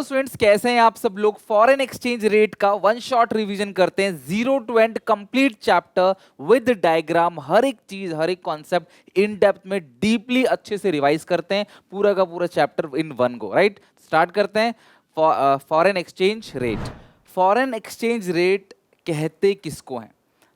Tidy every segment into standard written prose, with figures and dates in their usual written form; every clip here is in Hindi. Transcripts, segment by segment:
स्टूडेंट्स, कैसे हैं आप सब लोग। फॉरेन एक्सचेंज रेट का वन शॉट रिवीजन करते हैं, zero to end complete chapter with diagram, हर एक चीज हर एक कॉन्सेप्ट इन डेप्थ में डीपली अच्छे से रिवाइज करते हैं, पूरा का पूरा chapter in one go. Right, start करते हैं। Foreign exchange rate. Foreign exchange rate कहते किसको हैं?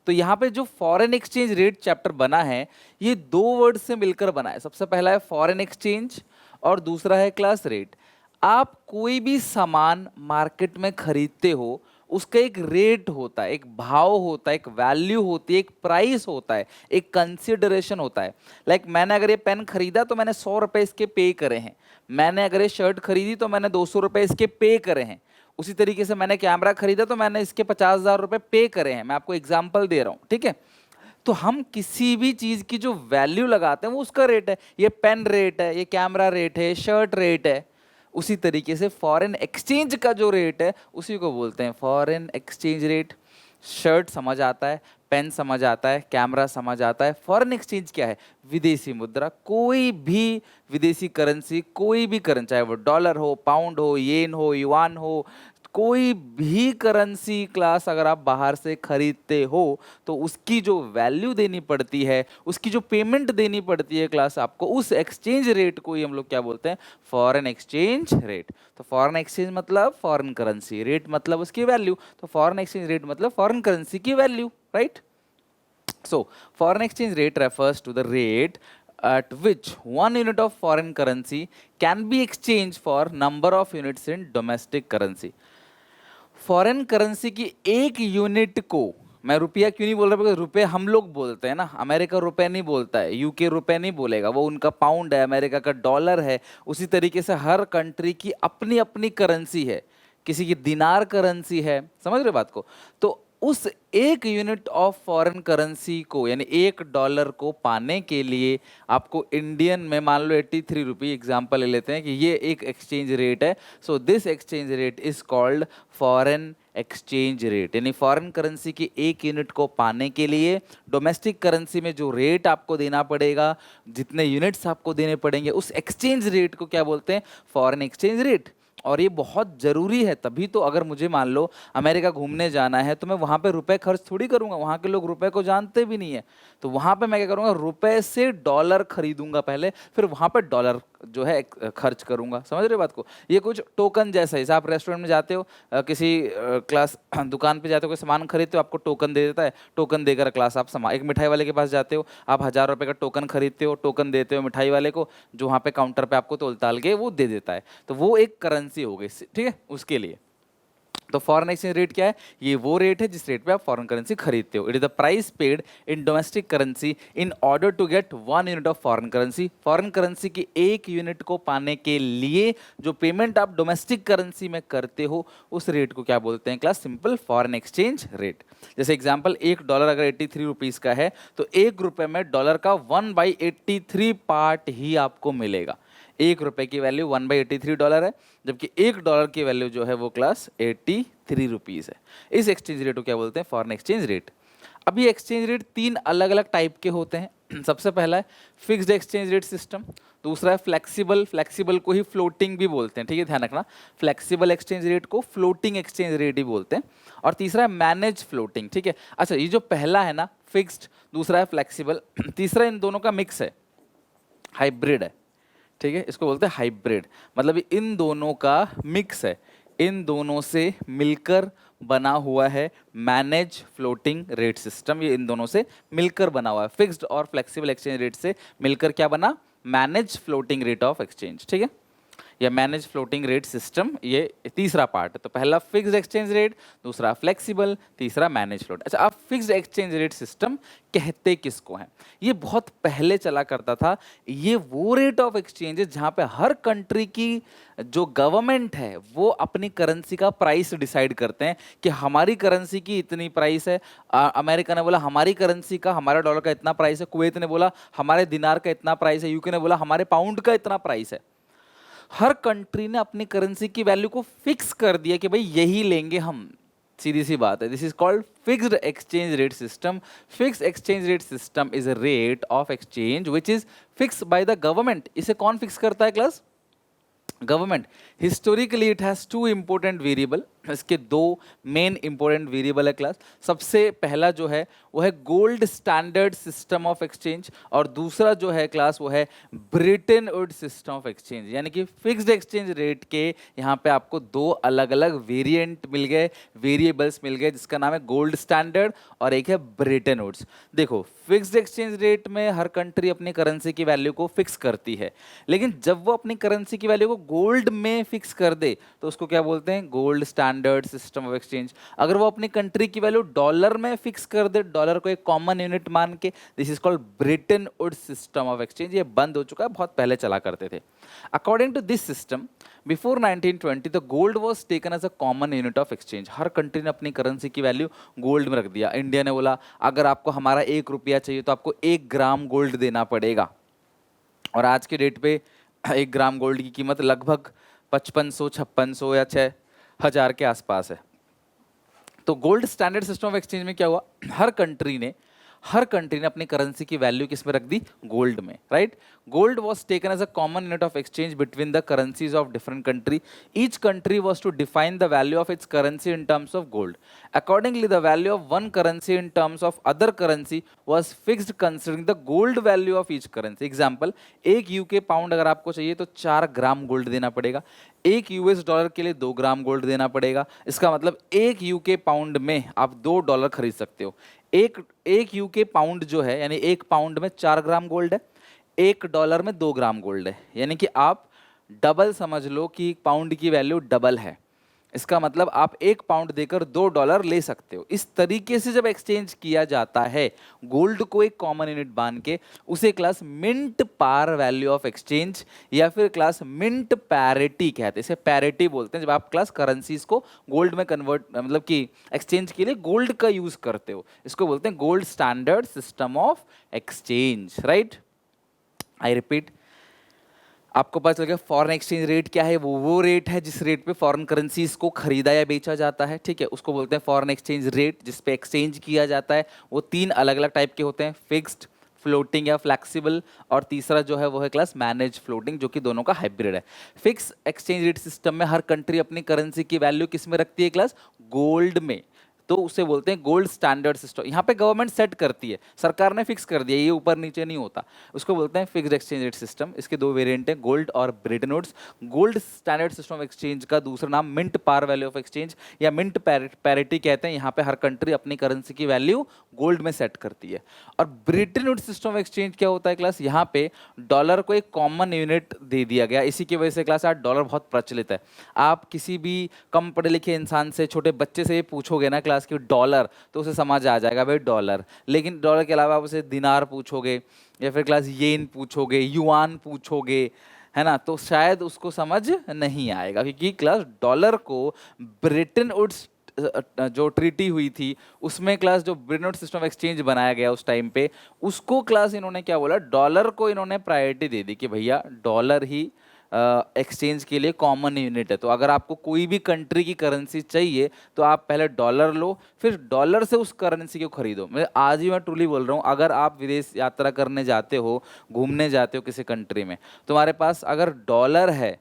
तो यहाँ पे जो फॉरेन एक्सचेंज रेट चैप्टर बना है, ये दो वर्ड से मिलकर बना है। सबसे पहला है फॉरेन एक्सचेंज और दूसरा है क्लास रेट। आप कोई भी सामान मार्केट में खरीदते हो, उसका एक रेट होता है, एक भाव होता है, एक वैल्यू होती है, एक प्राइस होता है, एक कंसिडरेशन होता है। लाइक मैंने अगर ये पेन खरीदा तो मैंने 100 रुपए इसके पे करे हैं। मैंने अगर ये शर्ट खरीदी तो मैंने 200 रुपए इसके पे करे हैं। उसी तरीके से मैंने कैमरा खरीदा तो मैंने इसके 50,000 रुपए पे करे हैं। मैं आपको एग्जाम्पल दे रहा हूँ, ठीक है। तो हम किसी भी चीज की जो वैल्यू लगाते हैं वो उसका रेट है। ये पेन रेट है, ये कैमरा रेट है, शर्ट रेट है। उसी तरीके से फॉरेन एक्सचेंज का जो रेट है उसी को बोलते हैं फॉरेन एक्सचेंज रेट। शर्ट समझ आता है, पेन समझ आता है, कैमरा समझ आता है। फॉरेन एक्सचेंज क्या है? विदेशी मुद्रा, कोई भी विदेशी करेंसी, कोई भी करेंसी, चाहे वो डॉलर हो, पाउंड हो, येन हो, युआन हो, कोई भी करेंसी क्लास अगर आप बाहर से खरीदते हो तो उसकी जो वैल्यू देनी पड़ती है, उसकी जो पेमेंट देनी पड़ती है क्लास आपको, उस एक्सचेंज रेट को ही हम लोग क्या बोलते हैं? Foreign exchange rate. तो फॉरेन एक्सचेंज मतलब फॉरेन करेंसी, रेट मतलब उसकी वैल्यू। तो फॉरेन एक्सचेंज रेट मतलब फॉरेन करेंसी की value, right. So, foreign exchange rate refers to the rate at which one unit of foreign currency can be exchanged for number of units in domestic currency. Foreign currency की एक यूनिट को, मैं रुपया क्यों नहीं बोल रहा, बिकॉज रुपये हम लोग बोलते हैं ना, अमेरिका रुपए नहीं बोलता है, यूके रुपए नहीं बोलेगा, वो उनका पाउंड है, अमेरिका का डॉलर है। उसी तरीके से हर कंट्री की अपनी अपनी करेंसी है, किसी की दिनार करेंसी है, समझ रहे बात को। तो उस एक यूनिट ऑफ फॉरेन करेंसी को, यानी $1 को पाने के लिए आपको इंडियन में मान लो 83 रुपये एग्जाम्पल ले लेते हैं कि ये एक एक्सचेंज रेट है। So this exchange rate is called foreign exchange rate. यानी फॉरेन करेंसी की एक यूनिट को पाने के लिए डोमेस्टिक करेंसी में जो रेट आपको देना पड़ेगा, जितने यूनिट्स आपको देने पड़ेंगे, उस एक्सचेंज रेट को क्या बोलते हैं? Foreign exchange rate. और ये बहुत ज़रूरी है, तभी तो अगर मुझे मान लो अमेरिका घूमने जाना है तो मैं वहाँ पे रुपए खर्च थोड़ी करूँगा, वहाँ के लोग रुपए को जानते भी नहीं है। तो वहाँ पे मैं क्या करूँगा? रुपए से डॉलर खरीदूंगा पहले, फिर वहाँ पे डॉलर जो है खर्च करूँगा। समझ रहे बात को? ये कुछ टोकन जैसा है। जैसे आप रेस्टोरेंट में जाते हो, किसी क्लास दुकान पे जाते हो, कोई सामान खरीदते हो, आपको टोकन दे देता है। टोकन देकर क्लास आप सामान, एक मिठाई वाले के पास जाते हो, आप 1,000 रुपये का टोकन खरीदते हो, टोकन देते हो मिठाई वाले को, जो वहाँ पे काउंटर पे आपको तोल ताल के वो दे देता है। तो वो एक करेंसी हो गई, ठीक है, उसके लिए। तो फॉरेन एक्सचेंज रेट क्या है? ये वो रेट है जिस रेट पे आप फॉरेन करेंसी खरीदते हो। It is the price paid in domestic currency in order to get 1 unit of foreign currency. Foreign currency की एक यूनिट को पाने के लिए जो पेमेंट आप डोमेस्टिक करेंसी में करते हो, उस रेट को क्या बोलते हैं class? Simple foreign exchange rate. जैसे एग्जाम्पल, $1 अगर 83 रुपीज का है तो ₹1 में डॉलर का 1/83 पार्ट ही आपको मिलेगा। ₹1 की वैल्यू 1/83 है, जबकि $1 की वैल्यू जो है वो क्लास 83 रुपीज है। इस एक्सचेंज रेट को क्या बोलते हैं? Foreign exchange rate. अभी एक्सचेंज रेट 3 अलग अलग टाइप के होते हैं। सबसे पहला है फिक्स्ड एक्सचेंज रेट सिस्टम, दूसरा है फ्लेक्सिबल। फ्लेक्सिबल को ही फ्लोटिंग भी बोलते हैं, ठीक है, ध्यान रखना। फ्लेक्सिबल एक्सचेंज रेट को फ्लोटिंग एक्सचेंज रेट ही बोलते हैं। और तीसरा है मैनेज फ्लोटिंग, ठीक है। अच्छा, ये जो पहला है ना फिक्स्ड, दूसरा है फ्लेक्सिबल, तीसरा इन दोनों का मिक्स है, हाइब्रिड है, ठीक है। इसको बोलते हैं हाइब्रिड, मतलब इन दोनों का मिक्स है, इन दोनों से मिलकर बना हुआ है मैनेज फ्लोटिंग रेट सिस्टम। ये इन दोनों से मिलकर बना हुआ है, फिक्स्ड और फ्लेक्सिबल एक्सचेंज रेट से मिलकर क्या बना? Manage floating rate of exchange, ठीक है, या मैनेज फ्लोटिंग रेट सिस्टम। ये तीसरा पार्ट है। तो पहला फिक्स्ड एक्सचेंज रेट, दूसरा फ्लेक्सिबल, तीसरा मैनेज फ्लोट। अच्छा, अब फिक्स्ड एक्सचेंज रेट सिस्टम कहते किसको हैं? ये बहुत पहले चला करता था। ये वो रेट ऑफ एक्सचेंज है जहां पे हर कंट्री की जो गवर्नमेंट है वो अपनी करेंसी का प्राइस डिसाइड करते हैं कि हमारी करेंसी की इतनी प्राइस है। अमेरिका ने बोला हमारी करेंसी का, हमारे डॉलर का इतना प्राइस है। कुवैत ने बोला हमारे दिनार का इतना प्राइस है। यूके ने बोला हमारे पाउंड का इतना प्राइस है। हर कंट्री ने अपनी करेंसी की वैल्यू को फिक्स कर दिया कि भाई यही लेंगे हम। सीधी सी बात है। This is called fixed exchange rate system. Fixed exchange rate system is a rate of exchange which is fix by the government. इसे कौन फिक्स करता है class? Government historically it has two important variable, इसके दो मेन इंपॉर्टेंट वेरिएबल है क्लास। सबसे पहला जो है वो है gold standard system of exchange, और दूसरा जो है क्लास वो है Britain would system of exchange. यानी कि फिक्स्ड एक्सचेंज रेट के यहाँ पे आपको दो अलग अलग वेरिएंट मिल गए, वेरिएबल्स मिल गए, जिसका नाम है गोल्ड स्टैंडर्ड और एक है ब्रिटेन वुड्स। देखो फिक्स्ड एक्सचेंज रेट में हर कंट्री अपनी करेंसी की वैल्यू को फिक्स करती है, लेकिन जब वो अपनी करेंसी की वैल्यू को गोल्ड में फिक्स कर दे तो उसको क्या बोलते हैं, gold standard system of exchange. अगर वो अपनी कंट्री की वैल्यू डॉलर में फिक्स कर दे, डॉलर को एक कॉमन यूनिट मान के, this is called Bretton Woods system of exchange. ये बंद हो चुका है, बहुत पहले चला करते थे। According to this system before 1920 the gold was taken as a common unit of exchange. हर कंट्री ने अपनी करेंसी की वैल्यू गोल्ड में रख दिया। इंडिया ने बोला अगर आपको हमारा 1 रुपया चाहिए तो आपको 1 ग्राम गोल्ड देना पड़ेगा, और आज के डेट पे 1 ग्राम गोल्ड की कीमत लगभग 5500 5600 या 6000 के आसपास है। तो gold standard system of exchange में क्या हुआ, हर कंट्री ने अपनी करेंसी की वैल्यू किस में रख दी, गोल्ड में, right. Gold was taken as a common unit of exchange between the currencies of different country. Each country was to define the value of its currency in terms of gold. Accordingly the value of one currency in terms of other currency was fixed considering the gold value of each currency. Example, एक यूके पाउंड अगर आपको चाहिए तो 4 ग्राम गोल्ड देना पड़ेगा, एक यूएस डॉलर के लिए 2 ग्राम गोल्ड देना पड़ेगा। इसका मतलब एक यूके पाउंड में आप 2 डॉलर खरीद सकते हो। एक यूके पाउंड जो है, यानी एक पाउंड में 4 ग्राम गोल्ड है, 1 डॉलर में 2 ग्राम गोल्ड है, यानी कि आप डबल समझ लो कि पाउंड की वैल्यू डबल है। इसका मतलब आप 1 पाउंड देकर 2 डॉलर ले सकते हो। इस तरीके से जब एक्सचेंज किया जाता है गोल्ड को एक कॉमन यूनिट मान के, उसे class mint par value of exchange या फिर क्लास मिंट पैरिटी कहते हैं। इसे पैरिटी बोलते हैं जब आप क्लास करेंसीज को गोल्ड में कन्वर्ट, मतलब कि एक्सचेंज के लिए गोल्ड का यूज करते हो। इसको बोलते हैं gold standard system of exchange, right. I repeat, आपको पता चल गया फॉरेन एक्सचेंज रेट क्या है। वो रेट है जिस रेट पे फॉरेन करेंसीज को खरीदा या बेचा जाता है, ठीक है, उसको बोलते हैं फॉरेन एक्सचेंज रेट, जिस पे एक्सचेंज किया जाता है। वो 3 अलग अलग टाइप के होते हैं, फिक्स्ड, फ्लोटिंग या फ्लेक्सिबल, और तीसरा जो है वो है क्लास मैनेज फ्लोटिंग, जो कि दोनों का हाइब्रिड है। फिक्स एक्सचेंज रेट सिस्टम में हर कंट्री अपनी करेंसी की वैल्यू किस में रखती है क्लास, गोल्ड में, तो उसे बोलते हैं गोल्ड स्टैंडर्ड सिस्टम। यहाँ पे गवर्नमेंट सेट करती है, सरकार ने फिक्स कर दिया, ये ऊपर नीचे नहीं होता, उसको बोलते हैं फिक्स्ड एक्सचेंज रेट सिस्टम। इसके दो वेरिएंट हैं, गोल्ड और Bretton Woods. Gold standard system of exchange का दूसरा नाम mint par value of exchange या मिंट पैरिटी कहते हैं। यहाँ पे हर कंट्री अपनी करेंसी की वैल्यू गोल्ड में सेट करती है। और Bretton Woods system of exchange क्या होता है क्लास, यहाँ पे डॉलर को एक कॉमन यूनिट दे दिया गया। इसी की वजह से क्लास आज डॉलर बहुत प्रचलित है। आप किसी भी कम पढ़े लिखे इंसान से, छोटे बच्चे से पूछोगे ना क्लास की डॉलर, तो उसे समझ आ जाएगा भाई डॉलर। लेकिन डॉलर के अलावा आप उसे दिनार पूछोगे या फिर क्लास येन पूछोगे, युआन पूछोगे, है ना, तो शायद उसको समझ नहीं आएगा, क्योंकि क्लास डॉलर को ब्रिटेन वुड्स जो ट्रीटी हुई थी उसमें क्लास जो Bretton Woods system of exchange बनाया गया उस टाइम पे, उसको क्लास इन्होंने क्या बोला, डॉलर को इन्होंने प्रायोरिटी दे दी कि भैया डॉलर ही एक्सचेंज के लिए कॉमन यूनिट है। तो अगर आपको कोई भी कंट्री की करेंसी चाहिए तो आप पहले डॉलर लो, फिर डॉलर से उस करेंसी को खरीदो। मैं आज ही मैं ट्रूली बोल रहा हूँ, अगर आप विदेश यात्रा करने जाते हो, घूमने जाते हो किसी कंट्री में, तुम्हारे पास अगर डॉलर है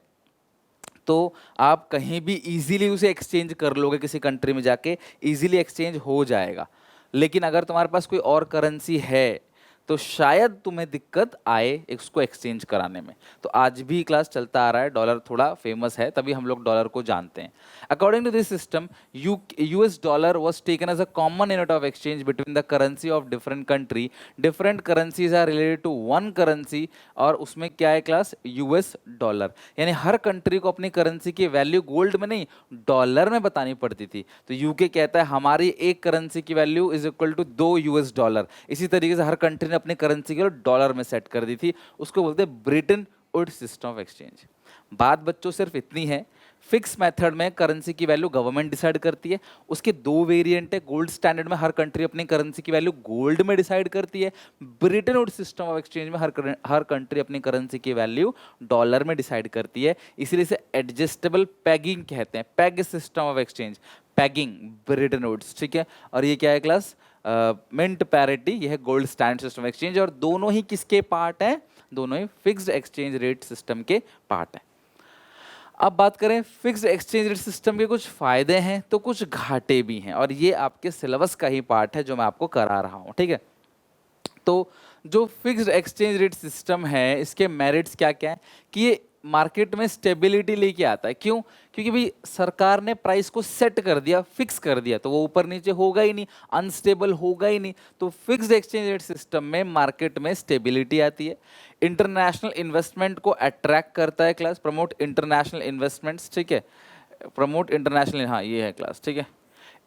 तो आप कहीं भी इजीली उसे एक्सचेंज कर लोगे, किसी कंट्री में जाके इजीली एक्सचेंज हो जाएगा। लेकिन अगर तुम्हारे पास कोई और करेंसी है तो शायद तुम्हें दिक्कत आए इसको एक्सचेंज कराने में। तो आज भी क्लास चलता आ रहा है, डॉलर थोड़ा फेमस है, तभी हम लोग डॉलर को जानते हैं। According to this system, US dollar was taken as a common unit of exchange between the currency of different country. Different currencies are related to one currency, और उसमें क्या है क्लास, यूएस डॉलर। यानी हर कंट्री को अपनी करेंसी की वैल्यू गोल्ड में नहीं, डॉलर में बतानी पड़ती थी। तो यूके कहता है हमारी एक करेंसी की value is equal to 2 US dollar. इसी तरीके से हर कंट्री ने अपनी करेंसी को डॉलर में सेट कर दी थी, उसको बोलते हैं Bretton Woods system of exchange. बात बच्चों सिर्फ इतनी है, फिक्स मेथड में करेंसी की वैल्यू गवर्नमेंट डिसाइड करती है। उसके दो वेरिएंट है, गोल्ड स्टैंडर्ड में हर कंट्री अपनी करेंसी की वैल्यू गोल्ड में डिसाइड करती है, Bretton Woods system of exchange में हर कंट्री अपनी करेंसी की वैल्यू डॉलर में डिसाइड करती है। इसलिए इसे एडजस्टेबल पैगिंग कहते हैं, peg system of exchange, paging Bretton Woods, ठीक है। और ये क्या है क्लास, मिंट पैरिटी, यह है गोल्ड स्टैंडर्ड सिस्टम एक्सचेंज। और दोनों ही किसके पार्ट हैं, दोनों ही फिक्स्ड एक्सचेंज रेट सिस्टम के पार्ट हैं। अब बात करें फिक्स्ड एक्सचेंज रेट सिस्टम के कुछ फायदे हैं तो कुछ घाटे भी हैं, और ये आपके सिलेबस का ही पार्ट है जो मैं आपको करा रहा हूँ, ठीक है। तो जो फिक्स्ड एक्सचेंज रेट सिस्टम है इसके मेरिट्स क्या क्या है कि ये मार्केट में स्टेबिलिटी लेके आता है। क्यों? क्योंकि भाई सरकार ने प्राइस को सेट कर दिया, फिक्स कर दिया, तो वो ऊपर नीचे होगा ही नहीं, अनस्टेबल होगा ही नहीं। तो फिक्स्ड एक्सचेंज रेट सिस्टम में मार्केट में स्टेबिलिटी आती है। इंटरनेशनल इन्वेस्टमेंट को अट्रैक्ट करता है क्लास, प्रमोट इंटरनेशनल इन्वेस्टमेंट्स, ठीक है, प्रमोट इंटरनेशनल, हाँ ये है क्लास, ठीक है।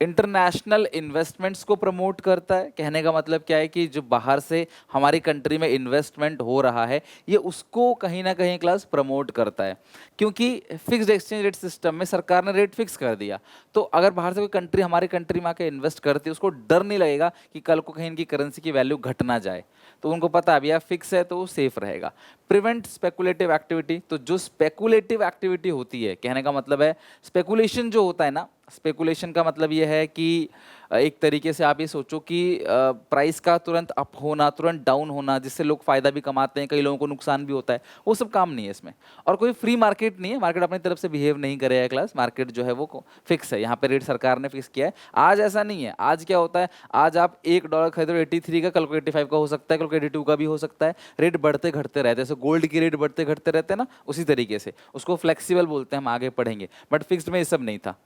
इंटरनेशनल इन्वेस्टमेंट्स को प्रमोट करता है। कहने का मतलब क्या है कि जो बाहर से हमारी कंट्री में इन्वेस्टमेंट हो रहा है ये उसको कहीं ना कहीं क्लास प्रमोट करता है, क्योंकि फिक्स्ड एक्सचेंज रेट सिस्टम में सरकार ने रेट फिक्स कर दिया। तो अगर बाहर से कोई कंट्री हमारी कंट्री में आके इन्वेस्ट करती है उसको डर नहीं लगेगा कि कल को कहीं इनकी करेंसी की वैल्यू घट ना जाए, तो उनको पता है भैया फिक्स है तो वो सेफ रहेगा। प्रिवेंट स्पेकुलेटिव एक्टिविटी, तो जो स्पेकुलेटिव एक्टिविटी होती है, कहने का मतलब है स्पेकुलेशन जो होता है ना, स्पेकुलेशन का मतलब ये है कि एक तरीके से आप ये सोचो कि प्राइस का तुरंत अप होना, तुरंत डाउन होना, जिससे लोग फायदा भी कमाते हैं, कई लोगों को नुकसान भी होता है, वो सब काम नहीं है इसमें। और कोई फ्री मार्केट नहीं है, मार्केट अपनी तरफ से बिहेव नहीं करेगा क्लास, मार्केट जो है वो फिक्स है, यहाँ पे रेट सरकार ने फिक्स किया है। आज ऐसा नहीं है, आज क्या होता है, आज आप $1 खरीदो 83 का, कल को 85 का हो सकता है, कल को 82 का भी हो सकता है। रेट बढ़ते घटते रहते हैं, जैसे गोल्ड की रेट बढ़ते घटते रहते हैं ना, उसी तरीके से उसको फ्लेक्सिबल बोलते हैं, हम आगे पढ़ेंगे। बट फिक्स्ड में ये सब नहीं था।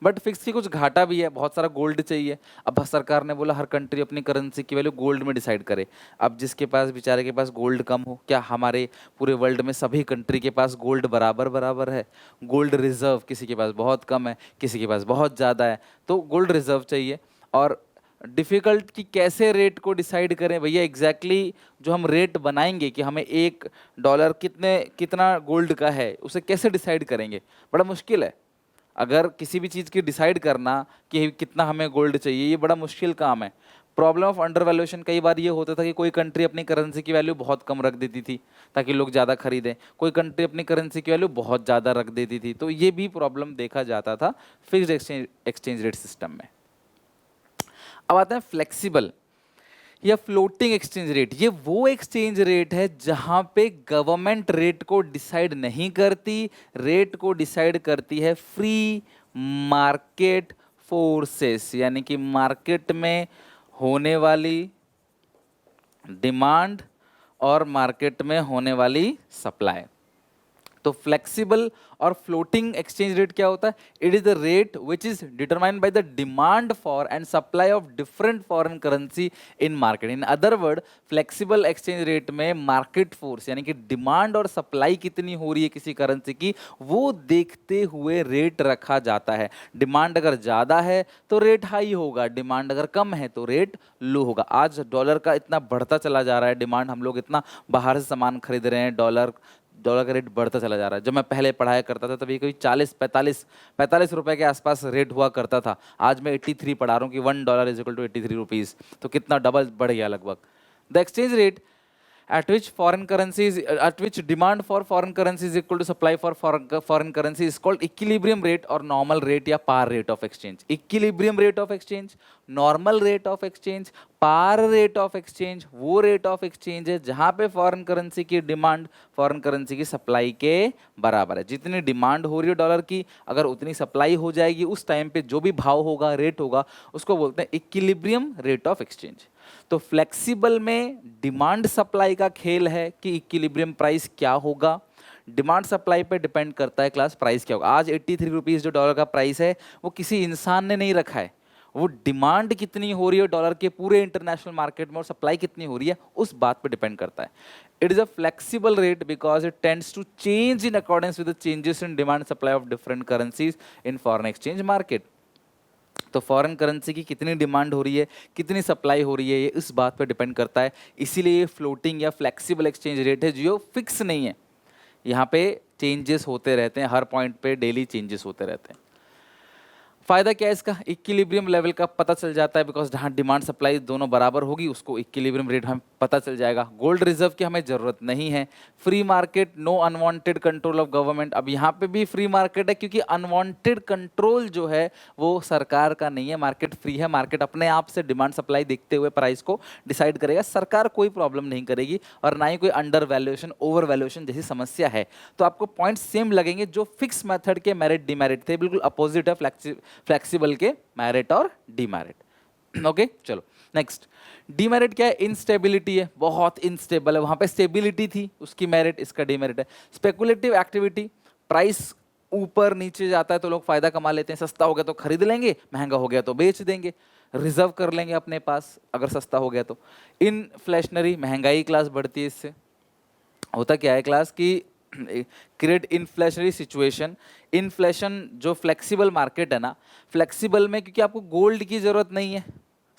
बट फिक्स की कुछ घाटा भी है, बहुत सारा गोल्ड चाहिए। अब सरकार ने बोला हर कंट्री अपनी करेंसी की वैल्यू गोल्ड में डिसाइड करे। अब जिसके पास, बेचारे के पास गोल्ड कम हो, क्या हमारे पूरे वर्ल्ड में सभी कंट्री के पास गोल्ड बराबर बराबर है? गोल्ड रिजर्व किसी के पास बहुत कम है, किसी के पास बहुत ज़्यादा है, तो गोल्ड रिजर्व चाहिए। और डिफ़िकल्ट कि कैसे रेट को डिसाइड करें भैया, एग्जैक्टली जो हम रेट बनाएंगे कि हमें $1 कितना गोल्ड का है, उसे कैसे डिसाइड करेंगे, बड़ा मुश्किल है। अगर किसी भी चीज़ की डिसाइड करना कि कितना हमें गोल्ड चाहिए, ये बड़ा मुश्किल काम है। प्रॉब्लम ऑफ अंडर वैल्यूएशन कई बार ये होता था कि कोई कंट्री अपनी करेंसी की वैल्यू बहुत कम रख देती थी ताकि लोग ज़्यादा खरीदें, कोई कंट्री अपनी करेंसी की वैल्यू बहुत ज़्यादा रख देती थी, तो ये भी प्रॉब्लम देखा जाता था फिक्स्ड एक्सचेंज रेट सिस्टम में। अब आते हैं फ्लेक्सिबल या फ्लोटिंग एक्सचेंज रेट। ये वो एक्सचेंज रेट है जहां पे गवर्नमेंट रेट को डिसाइड नहीं करती, रेट को डिसाइड करती है फ्री मार्केट फोर्सेस, यानी कि मार्केट में होने वाली डिमांड और मार्केट में होने वाली सप्लाई। तो फ्लेक्सिबल और फ्लोटिंग एक्सचेंज रेट क्या होता है? It is the rate which is determined by the demand for and supply of different foreign currency in market. In other word, flexible exchange rate में मार्केट फोर्स यानी कि डिमांड और सप्लाई कितनी हो रही है किसी करेंसी की, वो देखते हुए रेट रखा जाता है। डिमांड अगर ज़्यादा है तो रेट हाई होगा, डिमांड अगर कम है तो रेट लो होगा। आज डॉलर का इतना बढ़ता चला जा रहा है डिमांड, हम लोग इतना बाहर से सामान खरीद रहे हैं, डॉलर का रेट बढ़ता चला जा रहा है। जब मैं पहले पढ़ाया करता था तभी कोई 45 रुपए के आसपास रेट हुआ करता था। आज मैं 83 पढ़ा रहा हूँ कि $1 इज इक्वल टू 83 रुपीज़, तो कितना डबल बढ़ गया लगभग। The exchange rate at which foreign currency is at which demand for foreign currency is equal to supply for foreign currency is called equilibrium rate or normal rate या par rate of exchange। equilibrium rate of exchange, normal rate of exchange, par rate of exchange वो rate of exchange है जहाँ पे foreign currency की demand foreign currency की supply के बराबर है। जितनी demand हो रही है डॉलर की, अगर उतनी supply हो जाएगी, उस टाइम पे जो भी भाव होगा, रेट होगा, उसको बोलते हैं equilibrium rate of exchange। तो फ्लेक्सिबल में डिमांड सप्लाई का खेल है कि इक्विलिब्रियम प्राइस क्या होगा, डिमांड सप्लाई पे डिपेंड करता है क्लास प्राइस क्या होगा। आज 83 रुपीज़ जो डॉलर का प्राइस है वो किसी इंसान ने नहीं रखा है, वो डिमांड कितनी हो रही है डॉलर के पूरे इंटरनेशनल मार्केट में और सप्लाई कितनी हो रही है उस बात पे डिपेंड करता है। It is a flexible rate because it tends to change in accordance with the changes in demand supply of different currencies in foreign exchange market. तो फॉरेन करेंसी की कितनी डिमांड हो रही है, कितनी सप्लाई हो रही है, ये इस बात पर डिपेंड करता है। इसीलिए ये फ्लोटिंग या फ्लेक्सिबल एक्सचेंज रेट है जो फिक्स नहीं है, यहाँ पे चेंजेस होते रहते हैं, हर पॉइंट पे डेली चेंजेस होते रहते हैं। फायदा क्या है इसका? इक्विलिब्रियम लेवल का पता चल जाता है बिकॉज जहाँ डिमांड सप्लाई दोनों बराबर होगी उसको इक्विलिब्रियम रेट हम पता चल जाएगा। गोल्ड रिजर्व की हमें जरूरत नहीं है। Free market, no unwanted control of government. अब यहाँ पे भी फ्री मार्केट है क्योंकि अनवांटेड कंट्रोल जो है वो सरकार का नहीं है, मार्केट फ्री है। मार्केट अपने आप से डिमांड सप्लाई देखते हुए प्राइस को डिसाइड करेगा, सरकार कोई प्रॉब्लम नहीं करेगी और ना ही कोई अंडर वैल्यूएशन ओवर वैल्यूएशन जैसी समस्या है। तो आपको पॉइंट सेम लगेंगे, जो फिक्स मेथड के मेरिट डिमेरिट थे बिल्कुल अपोजिट है फ्लेक्सिबल के मेरिट और डिमेरिट। ओके चलो नेक्स्ट। डीमेरिट क्या है? इनस्टेबिलिटी है, बहुत इनस्टेबल है। वहां पे स्टेबिलिटी थी, उसकी मेरिट, इसका डीमेरिट है। स्पेकुलेटिव एक्टिविटी, प्राइस ऊपर नीचे जाता है तो लोग फायदा कमा लेते हैं, सस्ता हो गया तो खरीद लेंगे, महंगा हो गया तो बेच देंगे, रिजर्व कर लेंगे अपने पास अगर सस्ता हो गया तो। इनफ्लेशनरी, महंगाई क्लास बढ़ती है इससे। होता क्या है क्लास की क्रिएट इन्फ्लेशनरी सिचुएशन। इन्फ्लेशन जो फ्लेक्सिबल मार्केट है ना, फ्लेक्सिबल में क्योंकि आपको गोल्ड की जरूरत नहीं है,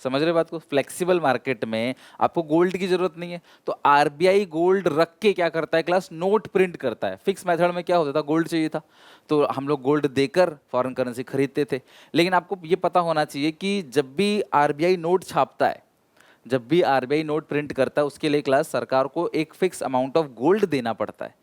समझ रहे बात को? फ्लेक्सिबल मार्केट में आपको गोल्ड की जरूरत नहीं है, तो आरबीआई गोल्ड रख के क्या करता है क्लास? नोट प्रिंट करता है। फिक्स मेथड में क्या होता था? गोल्ड चाहिए था तो हम लोग गोल्ड देकर फॉरेन करेंसी खरीदते थे। लेकिन आपको ये पता होना चाहिए कि जब भी आरबीआई नोट छापता है, जब भी आरबीआई नोट प्रिंट करता है, उसके लिए क्लास सरकार को एक फिक्स अमाउंट ऑफ गोल्ड देना पड़ता है।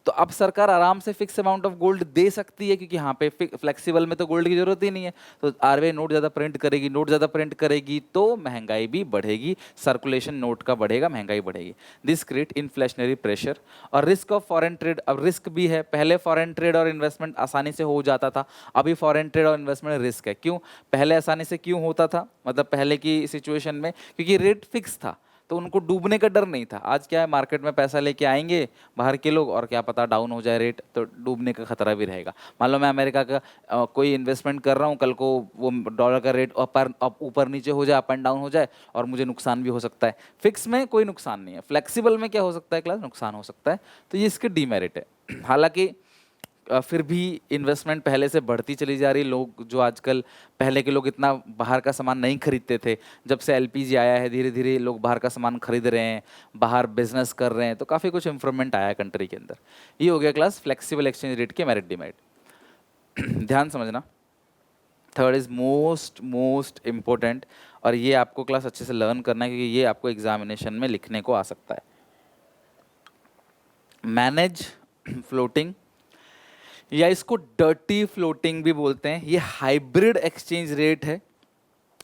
तो अब सरकार आराम से फिक्स अमाउंट ऑफ गोल्ड दे सकती है क्योंकि यहाँ पे फ्लेक्सिबल में तो गोल्ड की जरूरत ही नहीं है। तो आरबीआई नोट ज़्यादा प्रिंट करेगी, नोट ज़्यादा प्रिंट करेगी तो महंगाई भी बढ़ेगी, सर्कुलेशन नोट का बढ़ेगा, महंगाई बढ़ेगी। This create inflationary pressure. और रिस्क ऑफ फॉरेन ट्रेड, अब रिस्क भी है। पहले फॉरेन ट्रेड और इन्वेस्टमेंट आसानी से हो जाता था, अभी फॉरेन ट्रेड और इन्वेस्टमेंट रिस्क है। क्यों? पहले आसानी से क्यों होता था, मतलब पहले की सिचुएशन में क्योंकि रेट फिक्स था तो उनको डूबने का डर नहीं था। आज क्या है, मार्केट में पैसा लेके आएंगे बाहर के लोग और क्या पता डाउन हो जाए रेट, तो डूबने का खतरा भी रहेगा। मान लो मैं अमेरिका का कोई इन्वेस्टमेंट कर रहा हूँ, कल को वो डॉलर का रेट ऊपर नीचे हो जाए, अप एंड डाउन हो जाए और मुझे नुकसान भी हो सकता है। फिक्स में कोई नुकसान नहीं है, फ्लेक्सिबल में क्या हो सकता है क्लास? नुकसान हो सकता है। तो ये इसके डीमेरिट है। हालांकि फिर भी इन्वेस्टमेंट पहले से बढ़ती चली जा रही। लोग जो आजकल, पहले के लोग इतना बाहर का सामान नहीं खरीदते थे, जब से एलपीजी आया है धीरे धीरे लोग बाहर का सामान खरीद रहे हैं, बाहर बिजनेस कर रहे हैं, तो काफ़ी कुछ इंप्रूवमेंट आया है कंट्री के अंदर। ये हो गया क्लास फ्लेक्सिबल एक्सचेंज रेट के मेरिट डिमेरिट। ध्यान समझना। Third is most most important, और ये आपको क्लास अच्छे से लर्न करना है क्योंकि ये आपको एग्जामिनेशन में लिखने को आ सकता है। मैनेज फ्लोटिंग, या इसको डर्टी फ्लोटिंग भी बोलते हैं। ये हाइब्रिड एक्सचेंज रेट है।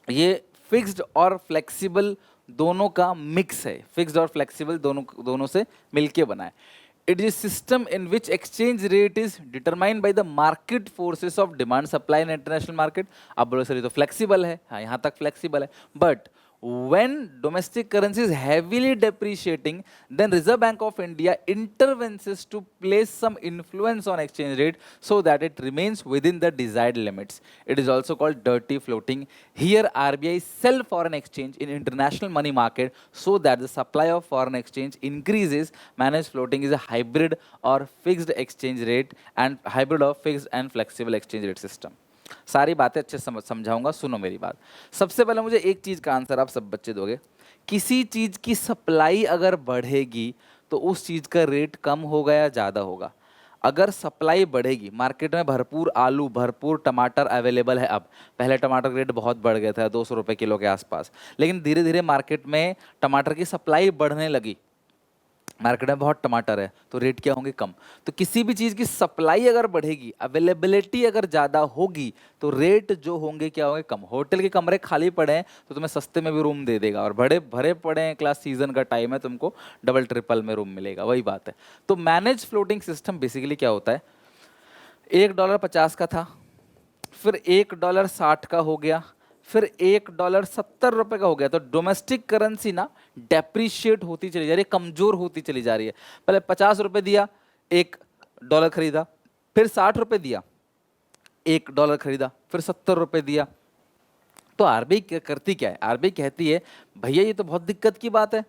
ये फिक्स्ड और फ्लेक्सिबल दोनों का मिक्स है, फिक्स्ड और फ्लेक्सिबल दोनों से मिलके बना है। It is system in which exchange rate is determined by the market forces of demand supply in international market. आप बोलो सर ये तो फ्लेक्सिबल है, हाँ यहाँ तक फ्लेक्सिबल है, but when domestic currency is heavily depreciating, then Reserve Bank of India intervenes to place some influence on exchange rate so that it remains within the desired limits. It is also called dirty floating. Here RBI sell foreign exchange in international money market so that the supply of foreign exchange increases. Managed floating is a hybrid or fixed exchange rate and hybrid of fixed and flexible exchange rate system. सारी बातें अच्छे समझाऊंगा, सुनो मेरी बात। सबसे पहले मुझे एक चीज का आंसर आप सब बच्चे दोगे। किसी चीज की सप्लाई अगर बढ़ेगी तो उस चीज का रेट कम होगा या ज्यादा होगा? अगर सप्लाई बढ़ेगी, मार्केट में भरपूर आलू, भरपूर टमाटर अवेलेबल है। अब पहले टमाटर का रेट बहुत बढ़ गया था 200 रुपए किलो के आसपास, लेकिन धीरे धीरे मार्केट में टमाटर की सप्लाई बढ़ने लगी, मार्केट में बहुत टमाटर है तो रेट क्या होंगे? कम। तो किसी भी चीज़ की सप्लाई अगर बढ़ेगी, अवेलेबिलिटी अगर ज़्यादा होगी तो रेट जो होंगे क्या होंगे? कम। होटल के कमरे खाली पड़े हैं तो तुम्हें सस्ते में भी रूम दे देगा, और बड़े भरे पड़े हैं, क्लास सीजन का टाइम है, तुमको डबल ट्रिपल में रूम मिलेगा, वही बात है। तो मैनेज फ्लोटिंग सिस्टम बेसिकली क्या होता है? $1.50 का था, फिर $1.60 का हो गया, फिर $1.70 का हो गया। तो डोमेस्टिक करेंसी ना डेप्रिशिएट होती चली जा रही है, कमजोर होती चली जा रही है। पहले $50 दिया, $1 खरीदा, फिर $60 दिया, $1 खरीदा, फिर $70 दिया। तो आरबीआई करती क्या है? आरबीआई कहती है भैया ये तो बहुत दिक्कत की बात है,